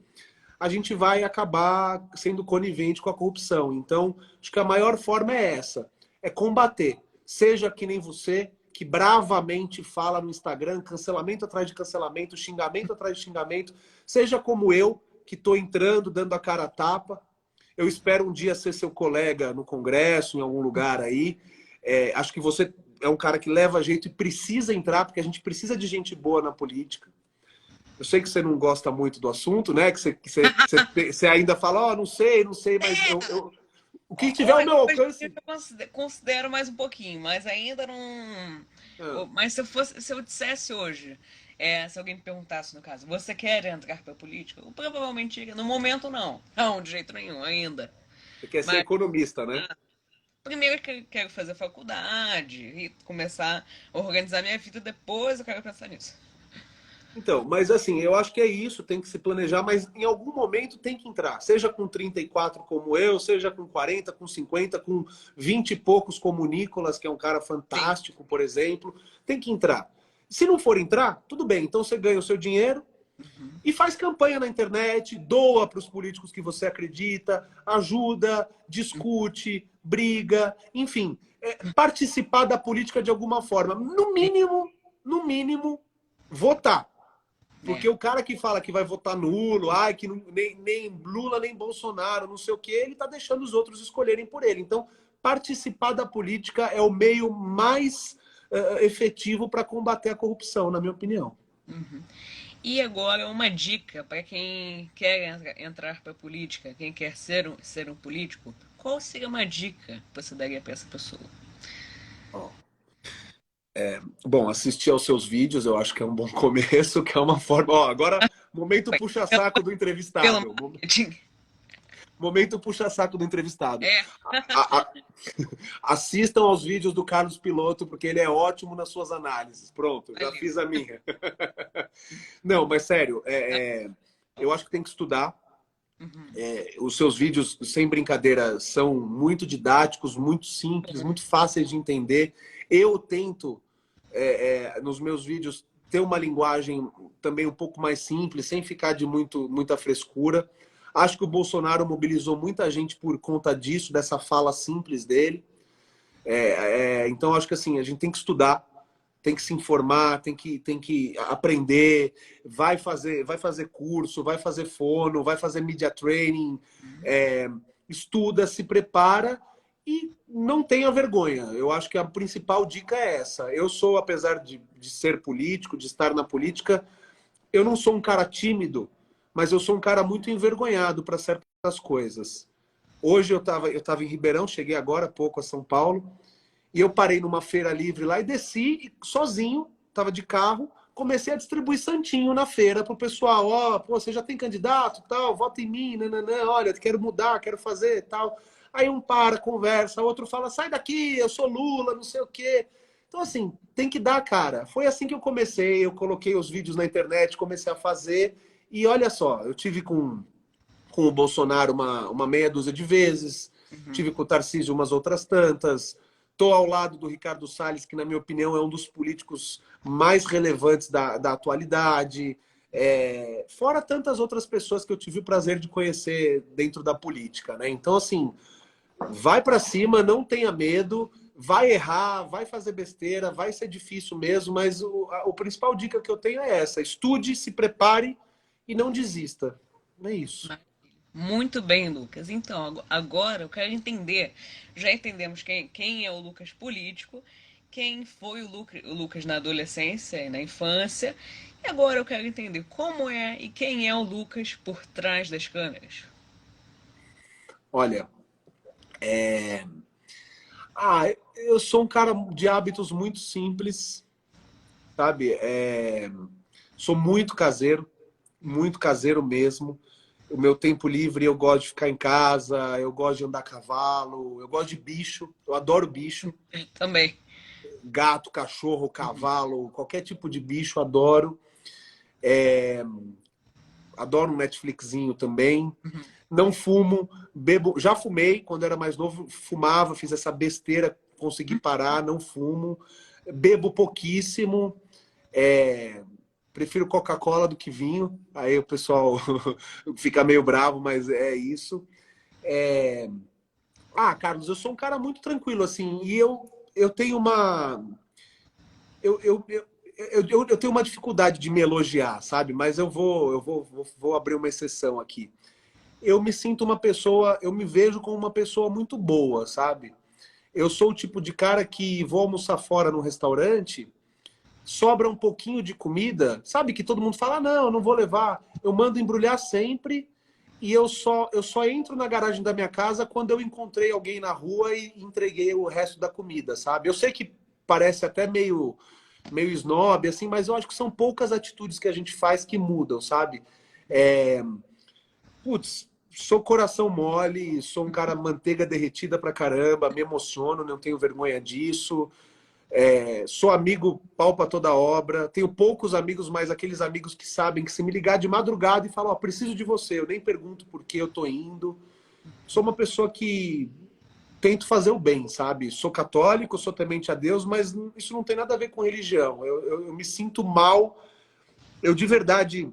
a gente vai acabar sendo conivente com a corrupção. Então, acho que a maior forma é essa, é combater. Seja que nem você, que bravamente fala no Instagram, cancelamento atrás de cancelamento, xingamento atrás de xingamento, seja como eu, que estou entrando, dando a cara a tapa. Eu espero um dia ser seu colega no Congresso, em algum lugar aí. Acho que você é um cara que leva jeito e precisa entrar, porque a gente precisa de gente boa na política. Eu sei que você não gosta muito do assunto, né? Que você ainda fala, não sei, mas o que tiver ao meu alcance... Eu considero mais um pouquinho, mas ainda não... Mas se eu dissesse hoje, se alguém me perguntasse, no caso, você quer entrar para a política? Eu provavelmente iria. No momento, não. Não, de jeito nenhum, ainda. Você quer ser economista, né? Primeiro eu quero fazer faculdade e começar a organizar minha vida, depois eu quero pensar nisso. Então, mas assim, eu acho que é isso, tem que se planejar, mas em algum momento tem que entrar. Seja com 34 como eu, seja com 40, com 50, com 20 e poucos como o Nicolas, que é um cara fantástico, por exemplo. Tem que entrar. Se não for entrar, tudo bem. Então você ganha o seu dinheiro e faz campanha na internet, doa para os políticos que você acredita, ajuda, discute, briga, enfim. Participar da política de alguma forma. No mínimo, votar. Porque o cara que fala que vai votar nulo, que nem Lula nem Bolsonaro, não sei o quê, ele está deixando os outros escolherem por ele. Então, participar da política é o meio mais efetivo para combater a corrupção, na minha opinião. E agora uma dica para quem quer entrar para a política, quem quer ser um político, qual seria uma dica que você daria para essa pessoa? Bom, assistir aos seus vídeos eu acho que é um bom começo, que é uma forma... agora, momento puxa-saco do entrevistado. Momento puxa-saco do entrevistado. Assistam aos vídeos do Carlos Piloto, porque ele é ótimo nas suas análises. Pronto, já fiz a minha. Não, mas sério, eu acho que tem que estudar. Os seus vídeos, sem brincadeira, são muito didáticos, muito simples, muito fáceis de entender. Eu tento, nos meus vídeos, ter uma linguagem também um pouco mais simples, sem ficar de muita frescura. Acho que o Bolsonaro mobilizou muita gente por conta disso, dessa fala simples dele. Então, acho que assim, a gente tem que estudar, tem que se informar, tem que aprender, vai fazer curso, vai fazer fono, vai fazer media training, estuda, se prepara e não tenha vergonha. Eu acho que a principal dica é essa. Eu sou, apesar de ser político, de estar na política, eu não sou um cara tímido, mas eu sou um cara muito envergonhado para certas coisas. Hoje eu estava em Ribeirão, cheguei agora há pouco a São Paulo, e eu parei numa feira livre lá e desci sozinho, estava de carro, comecei a distribuir santinho na feira para o pessoal. Você já tem candidato, tal, vota em mim, nananã, olha, quero mudar, quero fazer, tal. Aí um para, conversa, outro fala, sai daqui, eu sou Lula, não sei o quê. Então, assim, tem que dar, cara. Foi assim que eu comecei, eu coloquei os vídeos na internet, comecei a fazer, e olha só, eu tive com o Bolsonaro uma meia dúzia de vezes, tive com o Tarcísio umas outras tantas, estou ao lado do Ricardo Salles, que na minha opinião é um dos políticos mais relevantes da atualidade, fora tantas outras pessoas que eu tive o prazer de conhecer dentro da política, né? Então, assim, vai para cima, não tenha medo, vai errar, vai fazer besteira, vai ser difícil mesmo, mas a principal dica que eu tenho é essa: estude, se prepare e não desista. É isso. Muito bem, Lucas. Então, agora eu quero entender. Já entendemos quem é o Lucas político, quem foi o Lucas na adolescência e na infância. E agora eu quero entender como é e quem é o Lucas por trás das câmeras. Olha, eu sou um cara de hábitos muito simples, sabe? Sou muito caseiro mesmo. O meu tempo livre eu gosto de ficar em casa, eu gosto de andar a cavalo, eu gosto de bicho, eu adoro bicho. Também. Gato, cachorro, cavalo, qualquer tipo de bicho, adoro. Adoro um Netflixinho também. Não fumo, bebo. Já fumei, quando era mais novo, fumava, fiz essa besteira, consegui parar, não fumo. Bebo pouquíssimo. Prefiro Coca-Cola do que vinho. Aí o pessoal fica meio bravo, mas é isso. Carlos, eu sou um cara muito tranquilo, assim. E eu tenho uma... eu tenho uma dificuldade de me elogiar, sabe? Mas vou abrir uma exceção aqui. Eu me sinto uma pessoa, eu me vejo como uma pessoa muito boa, sabe? Eu sou o tipo de cara que vou almoçar fora num restaurante, sobra um pouquinho de comida, sabe? Que todo mundo fala, não, eu não vou levar. Eu mando embrulhar sempre e eu só entro na garagem da minha casa quando eu encontrei alguém na rua e entreguei o resto da comida, sabe? Eu sei que parece até meio snob, assim, mas eu acho que são poucas atitudes que a gente faz que mudam, sabe? É, putz, sou coração mole, sou um cara manteiga derretida pra caramba, me emociono, não tenho vergonha disso. Sou amigo pau pra toda obra. Tenho poucos amigos, mas aqueles amigos que sabem que se me ligar de madrugada e falar, ó, preciso de você, eu nem pergunto por que eu tô indo. Sou uma pessoa que tento fazer o bem, sabe? Sou católico, sou temente a Deus, mas isso não tem nada a ver com religião. Eu me sinto mal. Eu de verdade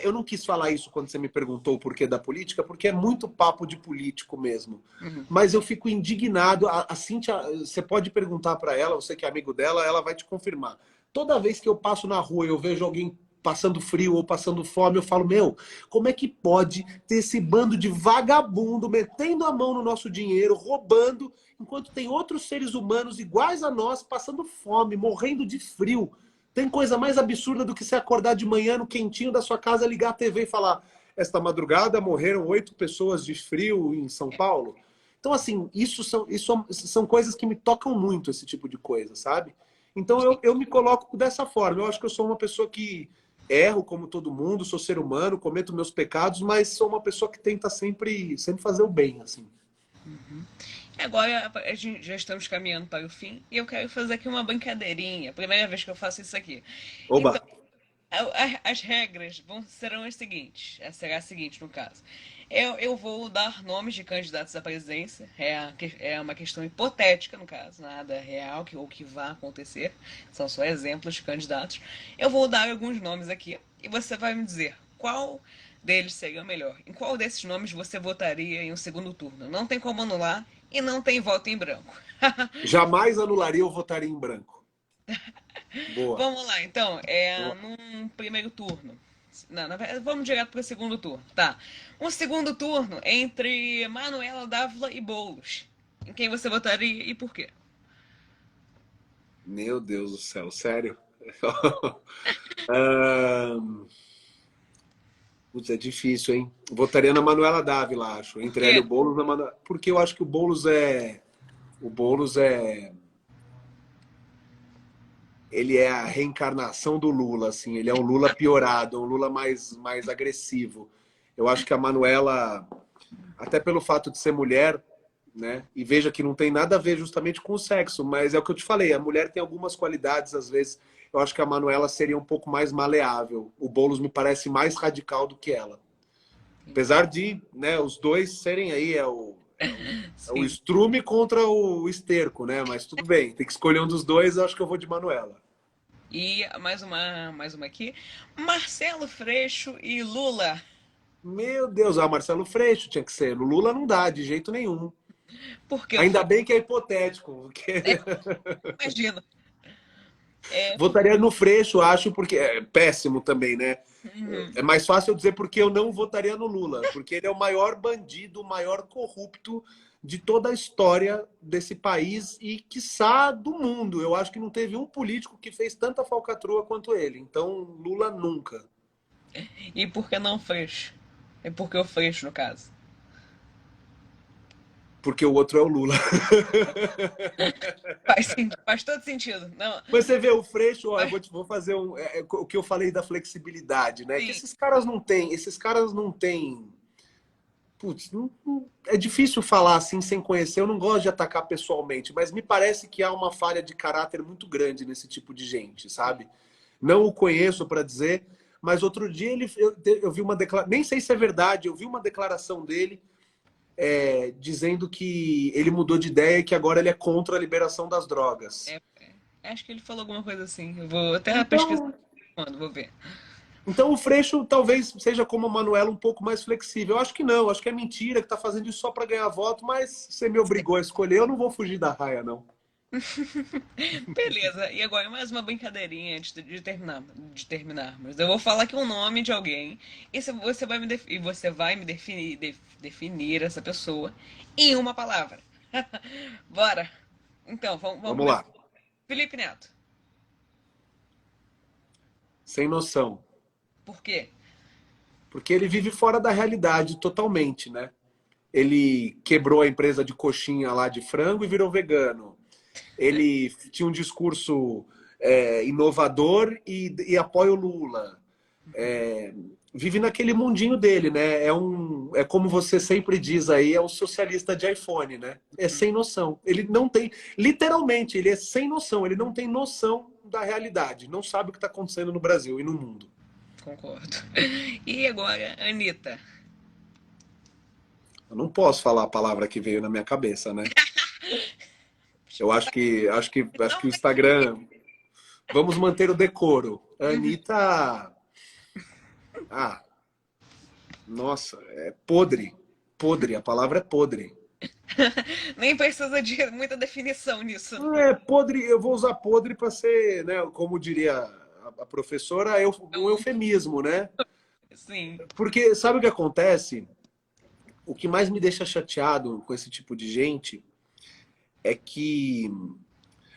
eu não quis falar isso quando você me perguntou o porquê da política, porque é muito papo de político mesmo. Uhum. Mas eu fico indignado. A Cíntia, você pode perguntar para ela, você que é amigo dela, ela vai te confirmar. Toda vez que eu passo na rua e eu vejo alguém passando frio ou passando fome, eu falo, meu, como é que pode ter esse bando de vagabundo metendo a mão no nosso dinheiro, roubando, enquanto tem outros seres humanos iguais a nós passando fome, morrendo de frio? Tem coisa mais absurda do que você acordar de manhã no quentinho da sua casa, ligar a TV e falar: esta madrugada morreram 8 pessoas de frio em São Paulo. Então, assim, isso são coisas que me tocam muito, esse tipo de coisa, sabe? Então, eu me coloco dessa forma. Eu acho que eu sou uma pessoa que erro como todo mundo, sou ser humano, cometo meus pecados, mas sou uma pessoa que tenta sempre fazer o bem, assim. Uhum. Agora a gente já estamos caminhando para o fim e eu quero fazer aqui uma brincadeirinha. Primeira vez que eu faço isso aqui. Então, Oba! as regras serão as seguintes. Será a seguinte, no caso. Eu vou dar nomes de candidatos à presidência. É uma questão hipotética, no caso. Nada real ou que vá acontecer. São só exemplos de candidatos. Eu vou dar alguns nomes aqui e você vai me dizer qual deles seria o melhor. Em qual desses nomes você votaria em um segundo turno? Não tem como anular e não tem voto em branco. Jamais anularia ou votaria em branco. Boa. Vamos lá, então. Num primeiro turno. Não, na verdade, vamos direto para o segundo turno. Tá. Um segundo turno entre Manuela Dávila e Boulos. Em quem você votaria e por quê? Meu Deus do céu, sério? Ahn, Putz, é difícil, hein? Votaria na Manuela Dávila, acho. Por Entre ela e quê? o Boulos, na porque eu acho que o Boulos é. O Boulos é. Ele é a reencarnação do Lula, assim. Ele é um Lula piorado, um Lula mais agressivo. Eu acho que a Manuela, até pelo fato de ser mulher, né? E veja que não tem nada a ver justamente com o sexo, mas é o que eu te falei, a mulher tem algumas qualidades, às vezes, eu acho que a Manuela seria um pouco mais maleável. O Boulos me parece mais radical do que ela. Apesar de, né, os dois serem aí, é o Sim. estrume contra o esterco, né? Mas tudo bem, tem que escolher um dos dois, eu acho que eu vou de Manuela. E mais uma aqui. Marcelo Freixo e Lula. Meu Deus, Marcelo Freixo tinha que ser. No Lula não dá, de jeito nenhum. Por que o Ainda Freixo? bem que é hipotético, porque Imagina. Por votaria no Freixo, acho, porque é péssimo também, né? Uhum. É mais fácil eu dizer porque eu não votaria no Lula, porque ele é o maior bandido, o maior corrupto de toda a história desse país e, quiçá, do mundo. Eu acho que não teve um político que fez tanta falcatrua quanto ele. Então, Lula nunca. E por que não Freixo? É porque o Freixo, no caso. Porque o outro é o Lula. Faz todo sentido. Não, Mas você vê o Freixo, ó, eu faz, vou fazer o que eu falei da flexibilidade, né? Que sim. esses caras não têm. Putz, é difícil falar assim sem conhecer. Eu não gosto de atacar pessoalmente, mas me parece que há uma falha de caráter muito grande nesse tipo de gente, sabe? Não o conheço para dizer, mas outro dia eu vi uma declaração, nem sei se é verdade, eu vi uma declaração dele dizendo que ele mudou de ideia e que agora ele é contra a liberação das drogas. É, acho que ele falou alguma coisa assim. Eu vou até pesquisar Então, quando, vou ver. Então o Freixo talvez seja como a Manuela um pouco mais flexível. Eu acho que não, acho que é mentira, que está fazendo isso só para ganhar voto, mas você me obrigou a escolher, eu não vou fugir da raia, não. Beleza, e agora mais uma brincadeirinha antes de terminarmos. Eu vou falar aqui um nome de alguém e você vai me definir essa pessoa em uma palavra. Bora. Então, vamos Vamos começar. lá. Felipe Neto. Sem noção. Por quê? Porque ele vive fora da realidade totalmente, né? Ele quebrou a empresa de coxinha lá de frango e virou vegano. Ele tinha um discurso inovador e apoia o Lula. Vive naquele mundinho dele, né? É como você sempre diz aí, é um socialista de iPhone, né? É sem noção. Ele não tem, literalmente, ele é sem noção. Ele não tem noção da realidade. Não sabe o que está acontecendo no Brasil e no mundo. Concordo. E agora, Anitta. Eu não posso falar a palavra que veio na minha cabeça, né? Eu acho que o Instagram. Vamos manter o decoro. A Anitta. Ah, nossa, é podre. Podre, a palavra é podre. Nem precisa de muita definição nisso, Não não. é podre, eu vou usar podre para ser, né, como diria a professora, um Então, eufemismo, né? sim. Porque sabe o que acontece? O que mais me deixa chateado com esse tipo de gente é que,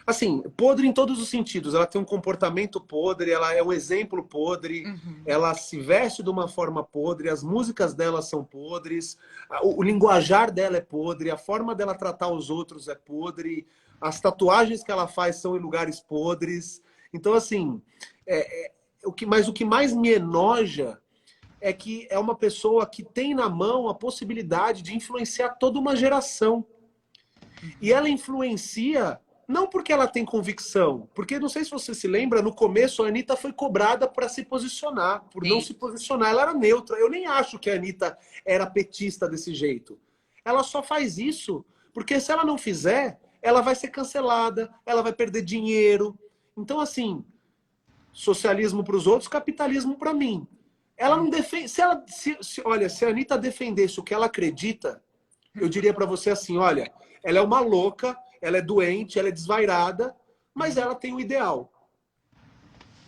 assim, podre em todos os sentidos. Ela tem um comportamento podre, ela é um exemplo podre, Uhum. ela se veste de uma forma podre, as músicas dela são podres, o linguajar dela é podre, a forma dela tratar os outros é podre, as tatuagens que ela faz são em lugares podres. Então, assim, mas o que mais me enoja é que é uma pessoa que tem na mão a possibilidade de influenciar toda uma geração. E ela influencia não porque ela tem convicção, porque não sei se você se lembra, no começo a Anitta foi cobrada para se posicionar, por não Sim. se posicionar. Ela era neutra. Eu nem acho que a Anitta era petista desse jeito. Ela só faz isso porque se ela não fizer, ela vai ser cancelada, ela vai perder dinheiro. Então, assim, socialismo para os outros, capitalismo para mim. Ela não defende. Olha, se a Anitta defendesse o que ela acredita, eu diria para você assim: olha, ela é uma louca, ela é doente, ela é desvairada, mas ela tem um ideal.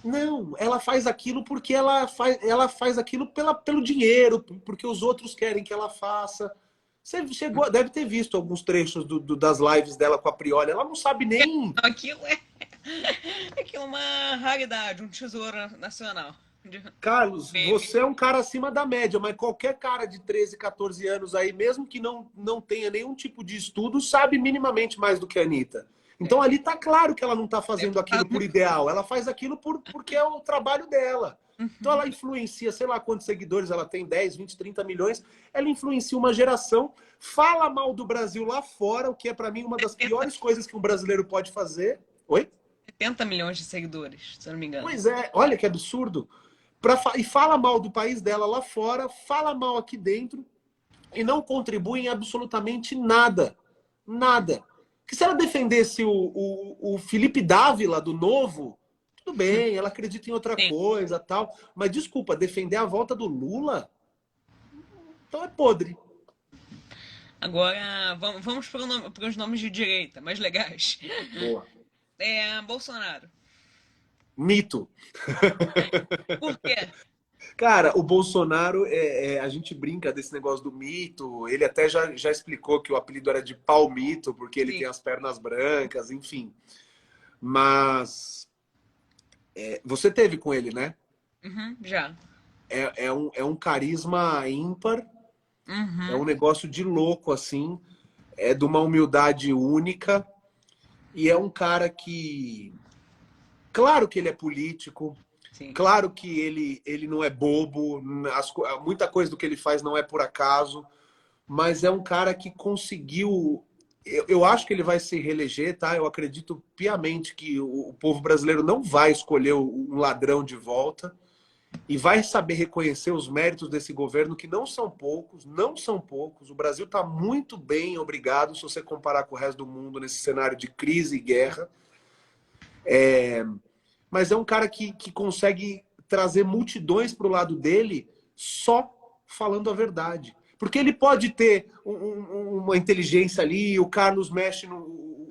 Não, ela faz aquilo porque ela faz aquilo pelo dinheiro, porque os outros querem que ela faça. Você chegou, deve ter visto alguns trechos das lives dela com a Prioli. Ela não sabe nem. Aquilo é, aquilo é uma raridade, um tesouro nacional. Carlos, Meme. você é um cara acima da média, mas qualquer cara de 13, 14 anos aí, mesmo que não tenha nenhum tipo de estudo, sabe minimamente mais do que a Anitta. Então É, ali tá claro que ela não tá fazendo aquilo por deputado. ideal, ela faz aquilo porque é o trabalho dela. Então Uhum. ela influencia, sei lá quantos seguidores ela tem, 10, 20, 30 milhões, ela influencia uma geração, fala mal do Brasil lá fora, o que é para mim uma das 70, piores coisas que um brasileiro pode fazer. Oi? 70 milhões de seguidores, se eu não me engano. Pois é, olha que absurdo. E fala mal do país dela lá fora, fala mal aqui dentro e não contribui em absolutamente nada. Nada. Que se ela defendesse o Felipe Dávila do Novo, tudo bem, ela acredita em outra Sim. coisa tal. Mas desculpa, defender a volta do Lula, então é podre. Agora, vamos para os nomes de direita, mais legais. Boa. Bolsonaro. Mito. Por quê? Cara, o Bolsonaro, a gente brinca desse negócio do mito. Ele até já explicou que o apelido era de palmito, porque ele Sim. tem as pernas brancas, enfim. Mas você teve com ele, né? Uhum, já. É um carisma ímpar, é Uhum, um negócio de louco, assim, é de uma humildade única, e é um cara que. Claro que ele é político, sim. claro que ele não é bobo, muita coisa do que ele faz não é por acaso, mas é um cara que conseguiu. Eu acho que ele vai se reeleger, tá? Eu acredito piamente que o povo brasileiro não vai escolher um ladrão de volta e vai saber reconhecer os méritos desse governo, que não são poucos, não são poucos. O Brasil está muito bem, obrigado, se você comparar com o resto do mundo nesse cenário de crise e guerra. Mas é um cara que consegue trazer multidões para o lado dele só falando a verdade. Porque ele pode ter uma inteligência ali, o Carlos mexe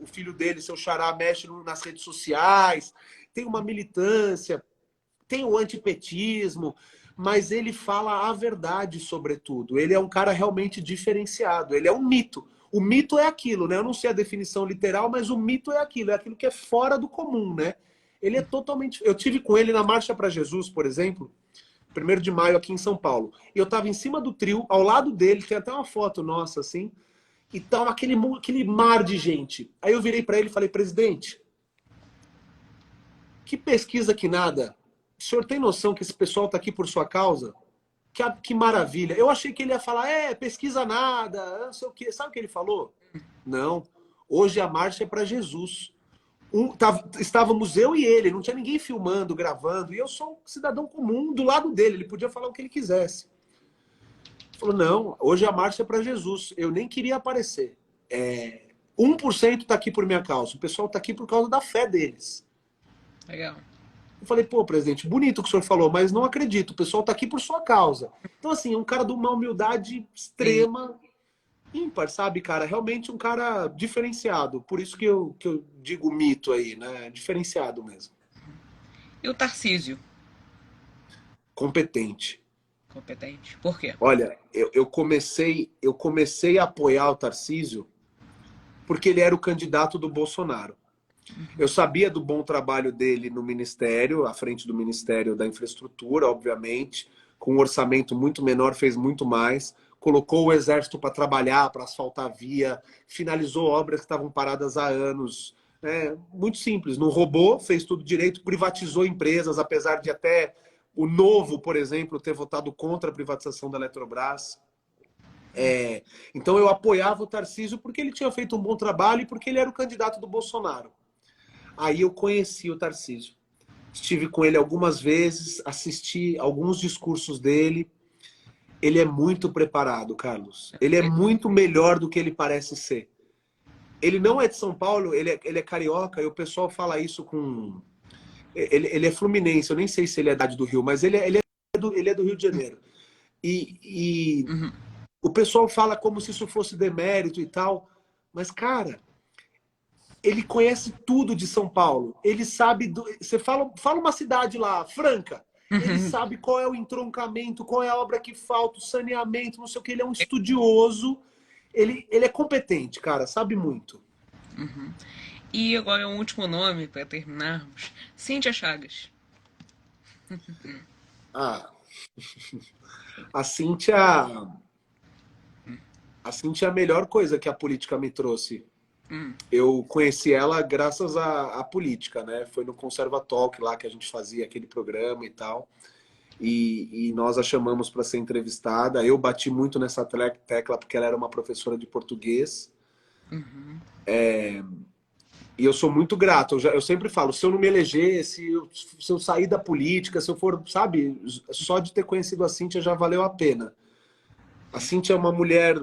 o filho dele, seu xará, mexe nas redes sociais, tem uma militância, tem o antipetismo, mas ele fala a verdade, sobretudo. Ele é um cara realmente diferenciado, ele é um mito. O mito é aquilo, né? Eu não sei a definição literal, mas o mito é aquilo que é fora do comum, né? Ele é totalmente... Eu tive com ele na Marcha para Jesus, por exemplo, 1º de maio aqui em São Paulo. E eu tava em cima do trio, ao lado dele, tem até uma foto nossa, assim, e tava aquele mar de gente. Aí eu virei para ele e falei, presidente, que pesquisa que nada. O senhor tem noção que esse pessoal tá aqui por sua causa? Que maravilha. Eu achei que ele ia falar, pesquisa nada, não sei o quê. Sabe o que ele falou? Não, hoje a marcha é para Jesus. Estávamos eu e ele, não tinha ninguém filmando, gravando, e eu sou um cidadão comum do lado dele, ele podia falar o que ele quisesse. Ele falou, não, hoje a marcha é para Jesus, eu nem queria aparecer. 1% está aqui por minha causa, o pessoal está aqui por causa da fé deles. Legal. Eu falei, pô, presidente, bonito o que o senhor falou, mas não acredito, o pessoal está aqui por sua causa. Então, assim, é um cara de uma humildade extrema, ímpar, sabe, cara? Realmente um cara diferenciado. Por isso que eu digo mito aí, né? Diferenciado mesmo. E o Tarcísio? Competente. Competente. Por quê? Olha, eu comecei a apoiar o Tarcísio porque ele era o candidato do Bolsonaro. Eu sabia do bom trabalho dele no Ministério, à frente do Ministério da Infraestrutura, obviamente, com um orçamento muito menor, fez muito mais, colocou o Exército para trabalhar, para asfaltar via, finalizou obras que estavam paradas há anos. Muito simples, não roubou, fez tudo direito, privatizou empresas, apesar de até o Novo, por exemplo, ter votado contra a privatização da Eletrobras. Então eu apoiava o Tarcísio porque ele tinha feito um bom trabalho e porque ele era o candidato do Bolsonaro. Aí eu conheci o Tarcísio. Estive com ele algumas vezes, assisti alguns discursos dele. Ele é muito preparado, Carlos. Ele é muito melhor do que ele parece ser. Ele não é de São Paulo, ele é carioca, e o pessoal fala isso com... Ele é fluminense, eu nem sei se ele é da cidade do Rio, mas ele é do Rio de Janeiro. E o pessoal fala como se isso fosse demérito e tal, mas, cara... Ele conhece tudo de São Paulo. Ele sabe... Você fala uma cidade lá, Franca. Ele sabe qual é o entroncamento, qual é a obra que falta, o saneamento, não sei o que. Ele é um estudioso. Ele é competente, cara. Sabe muito. E agora um último nome, para terminarmos. Cíntia Chagas. A Cíntia... A Cíntia é a melhor coisa que a política me trouxe. Eu conheci ela graças à política, né? Foi no Conserva Talk lá que a gente fazia aquele programa e tal. E nós a chamamos para ser entrevistada. Eu bati muito nessa tecla porque ela era uma professora de português. E eu sou muito grato. Eu sempre falo, se eu não me eleger, se eu sair da política, se eu for, sabe? Só de ter conhecido a Cíntia já valeu a pena. A Cíntia é uma mulher...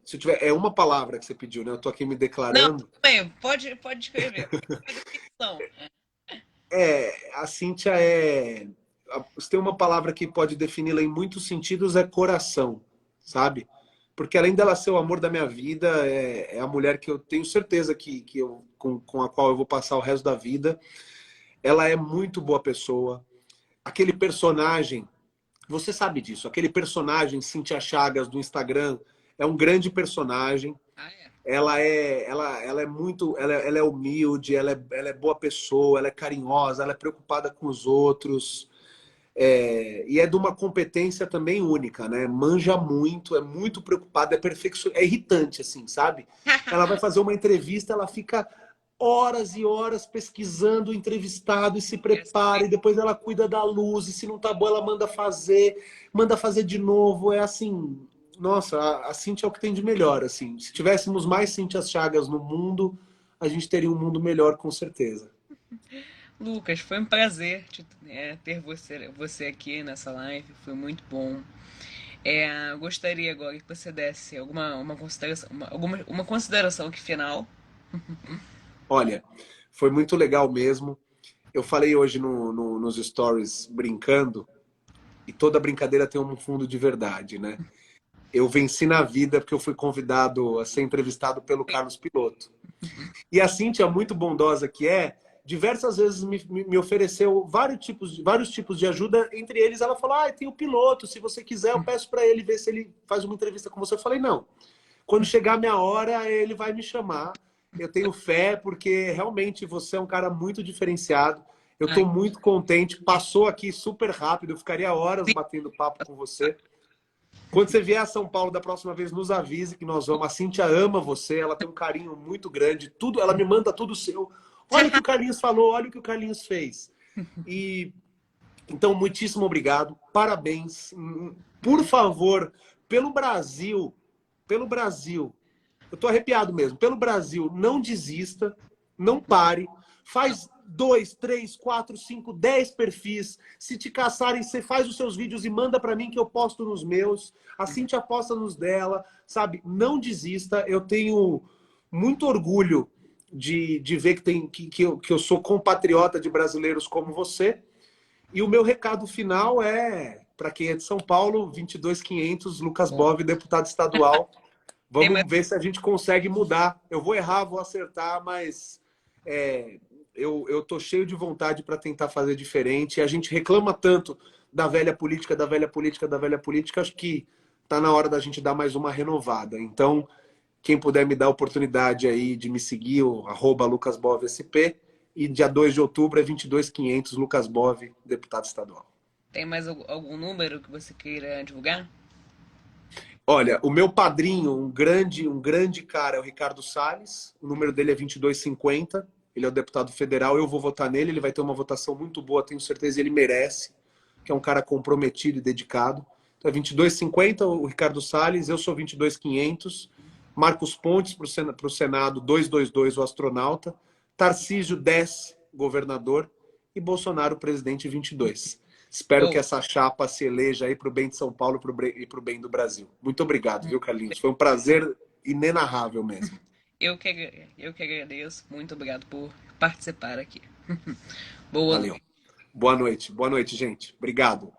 se eu tiver, é uma palavra que você pediu, né? Eu tô aqui me declarando. Não, pode escrever. A Cíntia é... Se tem uma palavra que pode defini-la em muitos sentidos, é coração, sabe? Porque além dela ser o amor da minha vida, é a mulher que eu tenho certeza com a qual eu vou passar o resto da vida. Ela é muito boa pessoa. Aquele personagem, você sabe disso, aquele personagem Cíntia Chagas do Instagram é um grande personagem. Ela é muito, ela é humilde, ela é boa pessoa, ela é carinhosa, ela é preocupada com os outros. E é de uma competência também única, né? Manja muito, é muito preocupada, é irritante, assim, sabe? Ela vai fazer uma entrevista, ela fica horas e horas pesquisando o entrevistado e se prepara, e depois ela cuida da luz, e se não tá bom ela manda fazer de novo. É assim, nossa, a Cíntia é o que tem de melhor, assim. Se tivéssemos mais Cíntias Chagas no mundo, a gente teria um mundo melhor, com certeza. Lucas, foi um prazer ter você aqui nessa live, foi muito bom. Gostaria agora que você desse uma consideração aqui final. Olha, foi muito legal mesmo. Eu falei hoje nos stories brincando, e toda brincadeira tem um fundo de verdade, né? eu venci na vida porque eu fui convidado a ser entrevistado pelo Carlos Piloto. E a Cíntia, muito bondosa que é, diversas vezes me ofereceu vários tipos de ajuda. Entre eles, ela falou, tem o Piloto, se você quiser, eu peço para ele ver se ele faz uma entrevista com você. Eu falei, não. Quando chegar a minha hora, ele vai me chamar. Eu tenho fé, porque realmente você é um cara muito diferenciado. Eu estou muito contente. Passou aqui super rápido. Eu ficaria horas batendo papo com você. Quando você vier a São Paulo da próxima vez, nos avise que nós vamos. A Cíntia ama você, ela tem um carinho muito grande. Tudo, ela me manda tudo seu. Olha o que o Carlinhos falou, olha o que o Carlinhos fez. E então, muitíssimo obrigado. Parabéns. Por favor, pelo Brasil, eu tô arrepiado mesmo. Pelo Brasil, não desista, não pare. Faz 2, 3, 4, 5, 10 perfis. Se te caçarem, você faz os seus vídeos e manda para mim que eu posto nos meus. A Cíntia posta nos dela, sabe? Não desista. Eu tenho muito orgulho de ver que eu sou compatriota de brasileiros como você. E o meu recado final é, para quem é de São Paulo, 22.500, Lucas Bove, deputado estadual. Vamos ver se a gente consegue mudar. Eu vou errar, vou acertar, mas eu tô cheio de vontade para tentar fazer diferente. A gente reclama tanto da velha política, da velha política, da velha política. Acho que tá na hora da gente dar mais uma renovada. Então, quem puder me dar a oportunidade aí de me seguir, o @LucasBovSP. E dia 2 de outubro é 22.500, Lucas Bove, deputado estadual. Tem mais algum número que você queira divulgar? Olha, o meu padrinho, um grande cara, é o Ricardo Salles. O número dele é 2250. Ele é o deputado federal. Eu vou votar nele. Ele vai ter uma votação muito boa, tenho certeza. Ele merece, que é um cara comprometido e dedicado. Então é 2250, o Ricardo Salles. Eu sou 22.500. Marcos Pontes para o Senado, 222, o astronauta. Tarcísio 10, governador. E Bolsonaro, presidente, 22. Espero que essa chapa se eleja aí para o bem de São Paulo e para o bem do Brasil. Muito obrigado, viu, Carlinhos? Foi um prazer inenarrável mesmo. Eu que agradeço. Muito obrigado por participar aqui. Boa Valeu. noite. Boa noite. Boa noite, gente. Obrigado.